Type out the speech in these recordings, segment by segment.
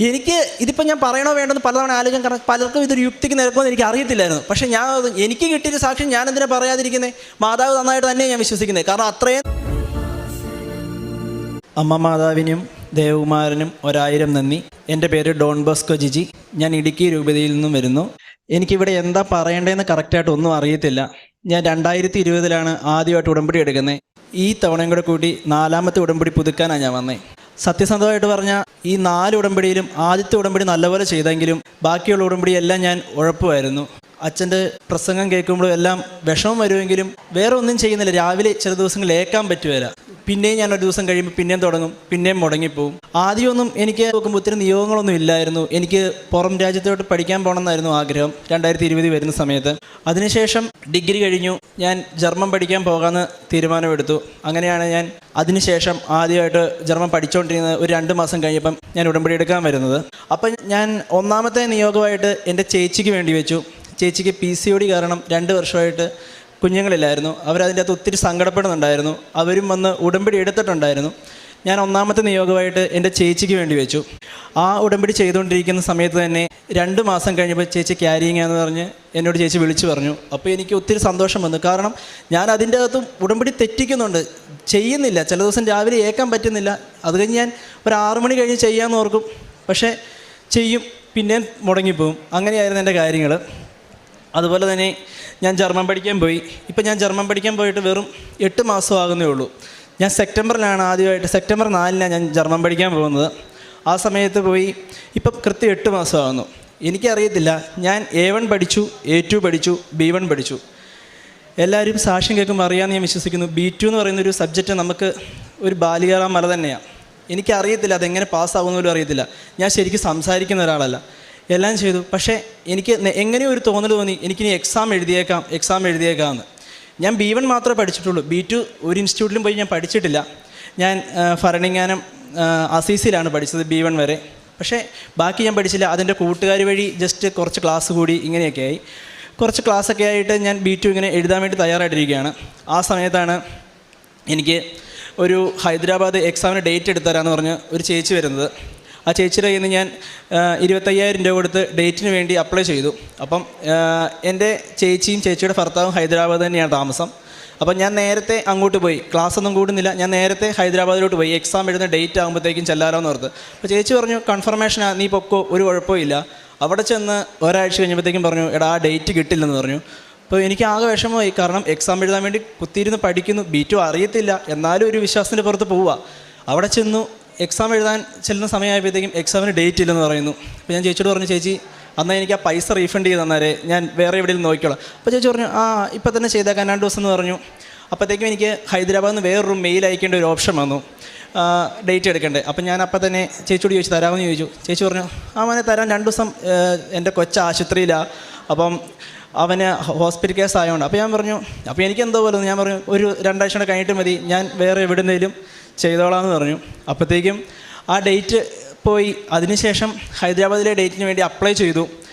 എനിക്ക് ഇതിപ്പോൾ ഞാൻ പറയണോ വേണ്ടെന്ന് പലതവണ ആലോചിക്കാൻ, കാരണം പലർക്കും ഇതൊരു യുക്തിക്ക് നിരക്കുമെന്ന് എനിക്ക് അറിയത്തില്ലായിരുന്നു. പക്ഷേ എനിക്ക് കിട്ടിയൊരു സാക്ഷ്യം ഞാൻ എന്തിനാ പറയാതിരിക്കുന്നത്? മാതാവ് നന്നായിട്ട് തന്നെ ഞാൻ വിശ്വസിക്കുന്നത്. കാരണം അത്രയും അമ്മ മാതാവിനും ദേവകുമാരനും 1000 നന്ദി. എൻ്റെ പേര് ഡോൺ ബോസ്കോ ജിജി. ഞാൻ ഇടുക്കി രൂപതയിൽ നിന്നും വരുന്നു. എനിക്കിവിടെ എന്താ പറയേണ്ടതെന്ന് കറക്റ്റായിട്ട് ഒന്നും അറിയത്തില്ല. ഞാൻ 2020 ആദ്യമായിട്ട് ഉടമ്പടി എടുക്കുന്നത്. ഈ തവണയും കൂടെ കൂടി 4ാമത്തെ ഉടമ്പടി പുതുക്കാനാണ് ഞാൻ വന്നത്. സത്യസന്ധമായിട്ട് പറഞ്ഞാൽ ഈ 4 ഉടമ്പടിയിലും ആദ്യത്തെ ഉടമ്പടി നല്ലപോലെ ചെയ്തെങ്കിലും ബാക്കിയുള്ള ഉടമ്പടിയെല്ലാം ഞാൻ ഉഴപ്പുമായിരുന്നു. അച്ഛൻ്റെ പ്രസംഗം കേൾക്കുമ്പോഴും എല്ലാം വിഷമം വരുമെങ്കിലും വേറെ ഒന്നും ചെയ്യുന്നില്ല. രാവിലെ ചില ദിവസങ്ങൾ ഏക്കാൻ പറ്റുകയില്ല. പിന്നെയും ഞാൻ ഒരു ദിവസം കഴിയുമ്പോൾ പിന്നെയും തുടങ്ങും, പിന്നെയും മുടങ്ങിപ്പോവും. ആദ്യമൊന്നും എനിക്ക് നോക്കുമ്പോൾ ഒത്തിരി നിയോഗങ്ങളൊന്നും ഇല്ലായിരുന്നു. എനിക്ക് പുറം രാജ്യത്തോട്ട് പഠിക്കാൻ പോകണമെന്നായിരുന്നു ആഗ്രഹം 2020 വരുന്ന സമയത്ത്. അതിനുശേഷം ഡിഗ്രി കഴിഞ്ഞു, ഞാൻ ജർമ്മൻ പഠിക്കാൻ പോകാമെന്ന് തീരുമാനമെടുത്തു. അങ്ങനെയാണ് ഞാൻ അതിനുശേഷം ആദ്യമായിട്ട് ജർമ്മൻ പഠിച്ചുകൊണ്ടിരുന്നത്. ഒരു 2 മാസം കഴിഞ്ഞപ്പം ഞാൻ ഉടമ്പടി എടുക്കാൻ വരുന്നത്. അപ്പം ഞാൻ 1ാമത്തെ നിയോഗമായിട്ട് എൻ്റെ ചേച്ചിക്ക് വേണ്ടി വെച്ചു. ചേച്ചിക്ക് PCOD കാരണം 2 വർഷമായിട്ട് കുഞ്ഞുങ്ങളില്ലായിരുന്നു. അവരതിൻ്റെ അകത്ത് ഒത്തിരി സങ്കടപ്പെടുന്നുണ്ടായിരുന്നു. അവരും വന്ന് ഉടമ്പടി എടുത്തിട്ടുണ്ടായിരുന്നു. ഞാൻ 1ാമത്തെ നിയോഗമായിട്ട് എൻ്റെ ചേച്ചിക്ക് വേണ്ടി വെച്ചു. ആ ഉടമ്പടി ചെയ്തുകൊണ്ടിരിക്കുന്ന സമയത്ത് തന്നെ 2 മാസം കഴിഞ്ഞപ്പോൾ ചേച്ചി ക്യാരിയിങ് എന്ന് പറഞ്ഞ് എന്നോട് ചേച്ചി വിളിച്ചു പറഞ്ഞു. അപ്പോൾ എനിക്ക് ഒത്തിരി സന്തോഷം വന്നു. കാരണം ഞാൻ അതിൻ്റെ അകത്തും ഉടമ്പടി തെറ്റിക്കുന്നുണ്ട്, ചെയ്യുന്നില്ല. ചില ദിവസം രാവിലെ ഏക്കാൻ പറ്റുന്നില്ല. അത് കഴിഞ്ഞ് ഞാൻ ഒരു 6 മണി കഴിഞ്ഞ് ചെയ്യാമെന്ന് ഓർക്കും, പക്ഷേ ചെയ്യും, പിന്നെ മുടങ്ങിപ്പോവും. അങ്ങനെയായിരുന്നു എൻ്റെ കാര്യങ്ങൾ. അതുപോലെ തന്നെ ഞാൻ ജർമ്മൻ പഠിക്കാൻ പോയി. ഇപ്പം ഞാൻ ജർമ്മൻ പഠിക്കാൻ പോയിട്ട് വെറും 8 മാസം ആകുന്നേ ഉള്ളൂ. ഞാൻ സെപ്റ്റംബറിലാണ് ആദ്യമായിട്ട്, സെപ്റ്റംബർ 4 ഞാൻ ജർമ്മൻ പഠിക്കാൻ പോകുന്നത്. ആ സമയത്ത് പോയി ഇപ്പം കൃത്യം 8 മാസമാകുന്നു. എനിക്കറിയത്തില്ല, ഞാൻ A1 പഠിച്ചു, A2 പഠിച്ചു, B1 പഠിച്ചു. എല്ലാവരും സാക്ഷ്യം കേൾക്കുമ്പോൾ അറിയാമെന്ന് ഞാൻ വിശ്വസിക്കുന്നു. B2 എന്ന് പറയുന്നൊരു സബ്ജക്റ്റ് നമുക്ക് ഒരു ബാലികേറാം മല തന്നെയാണ്. എനിക്കറിയത്തില്ല അതെങ്ങനെ പാസ്സാകുന്ന പോലും അറിയത്തില്ല. ഞാൻ ശരിക്കും സംസാരിക്കുന്ന ഒരാളല്ല. എല്ലാം ചെയ്തു. പക്ഷേ എനിക്ക് എങ്ങനെയോ ഒരു തോന്നൽ തോന്നി, എനിക്കിനി എക്സാം എഴുതിയേക്കാമെന്ന്. ഞാൻ B1 മാത്രമേ പഠിച്ചിട്ടുള്ളൂ. B2 ഒരു ഇൻസ്റ്റിറ്റ്യൂട്ടിലും പോയി ഞാൻ പഠിച്ചിട്ടില്ല. ഞാൻ ഭരണങ്ങാനം അസീസിലാണ് പഠിച്ചത് B1 വരെ. പക്ഷേ ബാക്കി ഞാൻ പഠിച്ചില്ല. അതിൻ്റെ കൂട്ടുകാർ വഴി ജസ്റ്റ് കുറച്ച് ക്ലാസ് കൂടി ഇങ്ങനെയൊക്കെ ആയി. കുറച്ച് ക്ലാസ്സൊക്കെ ആയിട്ട് ഞാൻ B2 ഇങ്ങനെ എഴുതാൻ വേണ്ടി തയ്യാറായിട്ടിരിക്കുകയാണ്. ആ സമയത്താണ് എനിക്ക് ഒരു ഹൈദരാബാദ് എക്സാമിന് ഡേറ്റ് എടുത്തരാമെന്ന് പറഞ്ഞ് ഒരു ചേച്ചി വരുന്നത്. ആ ചേച്ചിയുടെ കയ്യിൽ നിന്ന് ഞാൻ 25,000 രൂപ കൊടുത്ത് ഡേറ്റിന് വേണ്ടി അപ്ലൈ ചെയ്തു. അപ്പം എൻ്റെ ചേച്ചിയും ചേച്ചിയുടെ ഭർത്താവും ഹൈദരാബാദ് തന്നെയാണ് താമസം. അപ്പം ഞാൻ നേരത്തെ അങ്ങോട്ട് പോയി, ക്ലാസ്സൊന്നും കൂടുന്നില്ല, ഞാൻ നേരത്തെ ഹൈദരാബാദിലോട്ട് പോയി. എക്സാം എഴുതുന്ന ഡേറ്റ് ആകുമ്പോഴത്തേക്കും ചെല്ലാലോ എന്ന് ഓർത്ത്. അപ്പോൾ ചേച്ചി പറഞ്ഞു, കൺഫർമേഷനാണ്, നീ പൊക്കോ, ഒരു കുഴപ്പമില്ല. അവിടെ ചെന്ന് ഒരാഴ്ച കഴിഞ്ഞപ്പോഴത്തേക്കും പറഞ്ഞു, എടാ ആ ഡേറ്റ് കിട്ടില്ലെന്ന് പറഞ്ഞു. അപ്പോൾ എനിക്ക് ആകെ വിഷമമായി. കാരണം എക്സാം എഴുതാൻ വേണ്ടി കുത്തിയിരുന്ന് പഠിക്കുന്നു, B2 അറിയത്തില്ല, എന്നാലും ഒരു വിശ്വാസത്തിൻ്റെ പുറത്ത് പോവുക. അവിടെ ചെന്നു എക്സാം എഴുതാൻ ചെല്ലുന്ന സമയമായപ്പോഴത്തേക്കും എക്സാമിന് ഡേറ്റ് ഇല്ലെന്ന് പറയുന്നു. അപ്പോൾ ഞാൻ ചേച്ചിയോട് പറഞ്ഞു, ചേച്ചി എന്നാൽ എനിക്ക് ആ പൈസ റീഫണ്ട് ചെയ്ത് തന്നേരെ, ഞാൻ വേറെ എവിടെയും നോക്കിക്കോളാം. അപ്പോൾ ചേച്ചി പറഞ്ഞു, ഇപ്പം തന്നെ ചെയ്തേക്കാൻ 2 ദിവസം എന്ന് പറഞ്ഞു. അപ്പോഴത്തേക്കും എനിക്ക് ഹൈദരാബാദിൽ നിന്ന് വേറൊരു മെയിൽ അയക്കേണ്ട ഒരു ഓപ്ഷൻ വന്നു, ഡേറ്റ് എടുക്കണ്ടേ. അപ്പം ഞാൻ അപ്പം തന്നെ ചേച്ചിയോട് ചോദിച്ചു, തരാമെന്ന് ചോദിച്ചു. ചേച്ചി പറഞ്ഞു, മോനെ തരാൻ 2 ദിവസം എൻ്റെ കൊച്ച ആശുപത്രിയിലാണ്, അപ്പം അവന് ഹോസ്പിറ്റൽ കേസ് ആയതുകൊണ്ട്. അപ്പോൾ ഞാൻ പറഞ്ഞു, അപ്പോൾ എനിക്ക് എന്തോ പോലെ ഞാൻ പറഞ്ഞു, ഒരു 2 ആഴ്ച കൂടെ കഴിഞ്ഞിട്ട് മതി, ഞാൻ വേറെ എവിടെയെങ്കിലും ചെയ്തോളാമെന്ന് പറഞ്ഞു. അപ്പോഴത്തേക്കും ആ ഡേറ്റ് പോയി. അതിനുശേഷം ഹൈദരാബാദിലെ ഡേറ്റിന് വേണ്ടി അപ്ലൈ ചെയ്തു.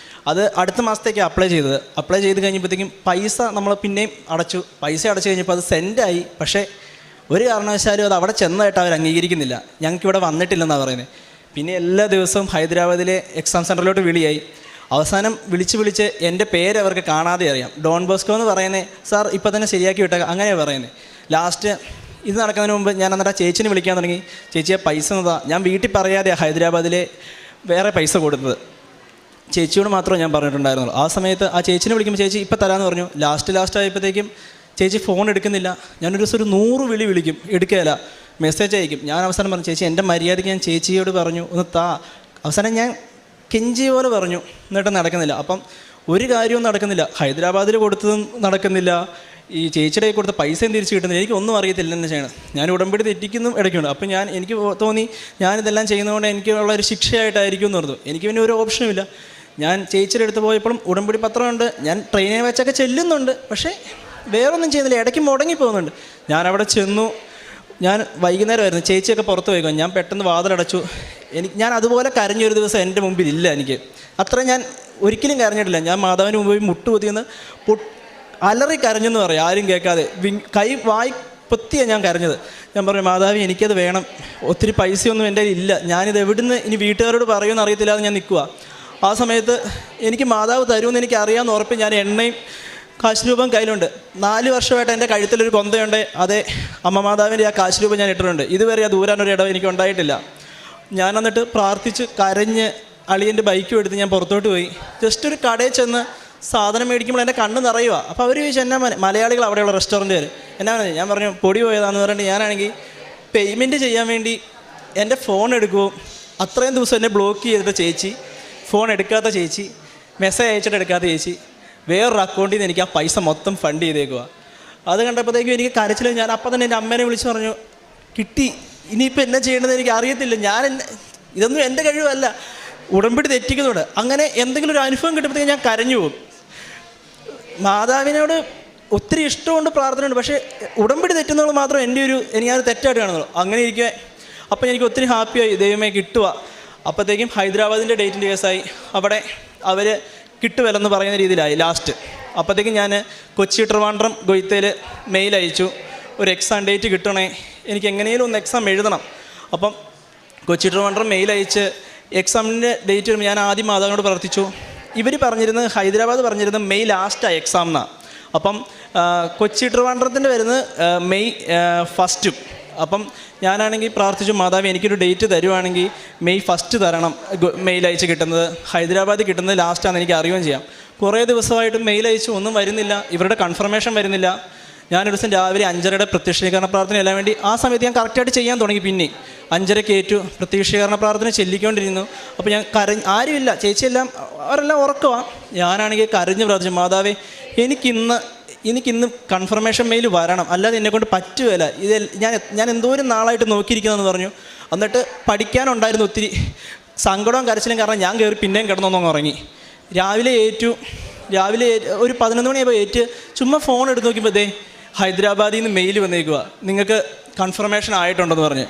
അത് അടുത്ത മാസത്തേക്കാണ് അപ്ലൈ ചെയ്തത്. അപ്ലൈ ചെയ്ത് കഴിഞ്ഞപ്പോഴത്തേക്കും പൈസ നമ്മൾ പിന്നെയും അടച്ചു. പൈസ അടച്ചു കഴിഞ്ഞപ്പോൾ അത് സെൻഡായി. പക്ഷേ ഒരു കാരണവശാലും അത് അവിടെ ചെന്നതായിട്ട് അവർ അംഗീകരിക്കുന്നില്ല, ഞങ്ങൾക്കിവിടെ വന്നിട്ടില്ലെന്നാണ് പറയുന്നത്. പിന്നെ എല്ലാ ദിവസവും ഹൈദരാബാദിലെ എക്സാം സെൻറ്ററിലോട്ട് വിളിയായി. അവസാനം വിളിച്ച് എൻ്റെ പേര് അവർക്ക് കാണാതെ അറിയാം. ഡോൺ ബോസ്കോ എന്ന് പറയുന്നത്, സാർ ഇപ്പം തന്നെ ശരിയാക്കി വിട്ടേക്കാം, അങ്ങനെയാണ് പറയുന്നത്. ലാസ്റ്റ് ഇത് നടക്കുന്നതിന് മുമ്പ് ഞാൻ എന്നിട്ട് ആ ചേച്ചിനെ വിളിക്കാൻ തുടങ്ങി. ചേച്ചിയെ പൈസ എന്നതാ, ഞാൻ വീട്ടിൽ പറയാതെയാണ് ഹൈദരാബാദിലെ വേറെ പൈസ കൊടുത്തത്. ചേച്ചിയോട് മാത്രമേ ഞാൻ പറഞ്ഞിട്ടുണ്ടായിരുന്നുള്ളൂ. ആ സമയത്ത് ആ ചേച്ചിനെ വിളിക്കുമ്പോൾ ചേച്ചി ഇപ്പം തരാമെന്ന് പറഞ്ഞു. ലാസ്റ്റ് ആയപ്പോഴത്തേക്കും ചേച്ചി ഫോൺ എടുക്കുന്നില്ല. ഞാനൊരു ദിവസം ഒരു 100 വിളി വിളിക്കും, എടുക്കുകയില്ല, മെസ്സേജ് അയക്കും. ഞാൻ അവസാനം പറഞ്ഞു, ചേച്ചി എൻ്റെ മര്യാദയ്ക്ക് ഞാൻ ചേച്ചിയോട് പറഞ്ഞു ഒന്ന് താ. അവസാനം ഞാൻ കെഞ്ചി പോലെ പറഞ്ഞു, എന്നിട്ട് നടക്കുന്നില്ല. അപ്പം ഒരു കാര്യവും നടക്കുന്നില്ല. ഹൈദരാബാദിൽ കൊടുത്തതും നടക്കുന്നില്ല, ഈ ചേച്ചിയുടെ കൊടുത്ത പൈസയും തിരിച്ച് കിട്ടുന്നില്ല. എനിക്കൊന്നും അറിയത്തില്ല എന്ന് ചെയ്യണം. ഞാൻ ഉടമ്പടി തെറ്റിക്കുന്നു ഇടയ്ക്കുണ്ട്. അപ്പം എനിക്ക് തോന്നി ഞാനിതെല്ലാം ചെയ്യുന്നതുകൊണ്ട് എനിക്കുള്ള ഒരു ശിക്ഷയായിട്ടായിരിക്കും എന്ന് പറഞ്ഞു. എനിക്ക് പിന്നെ ഒരു ഓപ്ഷനും ഇല്ല. ഞാൻ ചേച്ചിയുടെ അടുത്ത് പോയപ്പോഴും ഉടമ്പടി പത്രമുണ്ട്, ഞാൻ ട്രെയിനിൽ വെച്ചൊക്കെ ചെല്ലുന്നുണ്ട്, പക്ഷേ വേറൊന്നും ചെയ്യുന്നില്ല, ഇടയ്ക്ക് മുടങ്ങി പോകുന്നുണ്ട്. ഞാനവിടെ ചെന്നു. ഞാൻ വൈകുന്നേരമായിരുന്നു, ചേച്ചിയൊക്കെ പുറത്ത് പോയിക്കോ. ഞാൻ പെട്ടെന്ന് വാതിലടച്ചു. ഞാൻ അതുപോലെ കരഞ്ഞൊരു ദിവസം എൻ്റെ മുമ്പിൽ ഇല്ല. എനിക്ക് അത്ര ഞാൻ ഒരിക്കലും കരഞ്ഞിട്ടില്ല. ഞാൻ മാതാവിന് മുമ്പിൽ മുട്ടുകുത്തിയെന്ന് അലറി കരഞ്ഞെന്ന് പറയാം, ആരും കേൾക്കാതെ. വായി പൊത്തിയാണ് ഞാൻ കരഞ്ഞത്. ഞാൻ പറഞ്ഞു, മാതാവി എനിക്കത് വേണം, ഒത്തിരി പൈസയൊന്നും എൻ്റെ കയ്യിൽ ഇല്ല, ഞാനിത് എവിടുന്ന് ഇനി വീട്ടുകാരോട് പറയുമെന്ന് അറിയത്തില്ലാതെ ഞാൻ നിൽക്കുക. ആ സമയത്ത് എനിക്ക് മാതാവ് തരുമെന്ന് എനിക്ക് അറിയാമെന്ന് ഉറപ്പ് ഞാൻ എണ്ണയും കാശ് രൂപം കയ്യിലുണ്ട്. 4 വർഷമായിട്ട് എൻ്റെ കഴുത്തിലൊരു കൊന്തയുണ്ട്, അതേ അമ്മ മാതാവിൻ്റെ ആ കാശ് രൂപം ഞാൻ ഇട്ടിട്ടുണ്ട്. ഇതുവരെ അത് ദൂരാനൊരു ഇടം എനിക്ക് ഉണ്ടായിട്ടില്ല. ഞാൻ എന്നിട്ട് പ്രാർത്ഥിച്ച് കരഞ്ഞ് അളിയൻ്റെ ബൈക്കും എടുത്ത് ഞാൻ പുറത്തോട്ട് പോയി. ജസ്റ്റ് ഒരു കടയിൽ ചെന്ന് സാധനം മേടിക്കുമ്പോൾ എൻ്റെ കണ്ണ് നിറയുക. അപ്പോൾ അവർ ചോദിച്ചു, എന്നാ മലയാളികൾ അവിടെയുള്ള റെസ്റ്റോറൻറ്റുകാർ എന്നാ പറഞ്ഞു. ഞാൻ പറഞ്ഞു, പൊടി പോയതാണെന്ന് പറഞ്ഞിട്ട് ഞാനാണെങ്കിൽ പേയ്മെൻറ്റ് ചെയ്യാൻ വേണ്ടി എൻ്റെ ഫോൺ എടുക്കുമോ, അത്രയും ദിവസം എന്നെ ബ്ലോക്ക് ചെയ്തിട്ട് ചേച്ചി, ഫോൺ എടുക്കാത്ത ചേച്ചി, മെസ്സേജ് അയച്ചിട്ട് എടുക്കാത്ത ചേച്ചി, വേറൊരു അക്കൗണ്ടിൽ നിന്ന് എനിക്ക് ആ പൈസ മൊത്തം ഫണ്ട് ചെയ്തേക്കുക. അത് കണ്ടപ്പോഴത്തേക്കും എനിക്ക് കരച്ചിൽ. ഞാൻ അപ്പം തന്നെ എൻ്റെ അമ്മേനെ വിളിച്ച് പറഞ്ഞു, കിട്ടി, ഇനിയിപ്പോൾ എന്നാ ചെയ്യേണ്ടതെന്ന് എനിക്ക് അറിയത്തില്ല, ഇതൊന്നും എൻ്റെ കഴിവല്ല, ഉടമ്പടി തെറ്റിക്കുന്നുണ്ട്. അങ്ങനെ എന്തെങ്കിലും ഒരു അനുഭവം കിട്ടുമ്പോഴത്തേക്കും ഞാൻ കരഞ്ഞു പോകും. മാതാവിനോട് ഒത്തിരി ഇഷ്ടമുണ്ട്, പ്രാർത്ഥനയുണ്ട്, പക്ഷേ ഉടമ്പടി തെറ്റുന്നത് മാത്രം എൻ്റെ ഞാനത് തെറ്റായിട്ട് കാണുന്നുള്ളൂ. അങ്ങനെ ഇരിക്കുക. അപ്പോൾ എനിക്ക് ഒത്തിരി ഹാപ്പിയായി, ദൈവമേ കിട്ടുക. അപ്പോഴത്തേക്കും ഹൈദരാബാദിൻ്റെ ഡേറ്റിൻ്റെ കേസായി. അവിടെ അവർ കിട്ടുവല്ലെന്ന് പറയുന്ന രീതിയിലായി ലാസ്റ്റ്. അപ്പോഴത്തേക്കും ഞാൻ കൊച്ചി ട്രിവാൻഡ്രം ഗൊയ്ത്തയിൽ മെയിൽ അയച്ചു, ഒരു എക്സാം ഡേറ്റ് കിട്ടണേ, എനിക്ക് എങ്ങനെയും ഒന്ന് എക്സാം എഴുതണം. അപ്പം കൊച്ചി ട്രിവാൻഡ്രം മെയിൽ അയച്ച് എക്സാമിൻ്റെ ഡേറ്റ് വരുമ്പോൾ ഞാൻ ആദ്യം മാതാവിനോട് പ്രാർത്ഥിച്ചു. ഇവർ പറഞ്ഞിരുന്നത്, ഹൈദരാബാദ് പറഞ്ഞിരുന്നത് മെയ് ലാസ്റ്റാണ് എക്സാം എന്നാണ്. അപ്പം കൊച്ചി ട്രിവാൻഡ്രത്തിൻ്റെ വരുന്നത് മെയ് 1. അപ്പം ഞാനാണെങ്കിൽ പ്രാർത്ഥിച്ചു, മാതാവ് എനിക്കൊരു ഡേറ്റ് തരുവാണെങ്കിൽ മെയ് 1 തരണം, മെയിൽ അയച്ച് കിട്ടുന്നത്. ഹൈദരാബാദ് കിട്ടുന്നത് ലാസ്റ്റാണെന്ന് എനിക്ക് അറിയുകയും ചെയ്യാം. കുറേ ദിവസമായിട്ട് മെയിൽ അയച്ചു, ഒന്നും വരുന്നില്ല, ഇവരുടെ കൺഫർമേഷൻ വരുന്നില്ല. ഞാനൊരു ദിവസം രാവിലെ 5:30 പ്രത്യക്ഷീകരണ പ്രാർത്ഥന എല്ലാം വേണ്ടി ആ സമയത്ത് ഞാൻ കറക്റ്റായിട്ട് ചെയ്യാൻ തുടങ്ങി. പിന്നെ 5:30 ഏറ്റു പ്രത്യക്ഷീകരണ പ്രാർത്ഥന ചെല്ലിക്കൊണ്ടിരുന്നു. അപ്പോൾ ഞാൻ ആരുമില്ല, ചേച്ചിയെല്ലാം അവരെല്ലാം ഉറക്കമാണ്. ഞാനാണെങ്കിൽ കരഞ്ഞ് പ്രാർത്ഥിച്ചു, മാതാവേ എനിക്കിന്ന് കൺഫർമേഷൻ മെയിൽ വരണം, അല്ലാതെ എന്നെക്കൊണ്ട് പറ്റുകയില്ല, ഇത് ഞാൻ എന്തോരം നാളായിട്ട് നോക്കിയിരിക്കുന്നതെന്ന് പറഞ്ഞു. എന്നിട്ട് പഠിക്കാനുണ്ടായിരുന്നു ഒത്തിരി സങ്കടവും കരച്ചിലും, കാരണം ഞാൻ കയറി പിന്നെയും കിടന്നൊന്നും ഉറങ്ങി. രാവിലെ ഒരു 11 മണിയായപ്പോൾ ചുമ്മാ ഫോൺ എടുത്ത് നോക്കിയപ്പോൾ ഹൈദരാബാദിൽ നിന്ന് മെയിൽ വന്നേക്കുക, നിങ്ങൾക്ക് കൺഫർമേഷൻ ആയിട്ടുണ്ടെന്ന് പറഞ്ഞ്.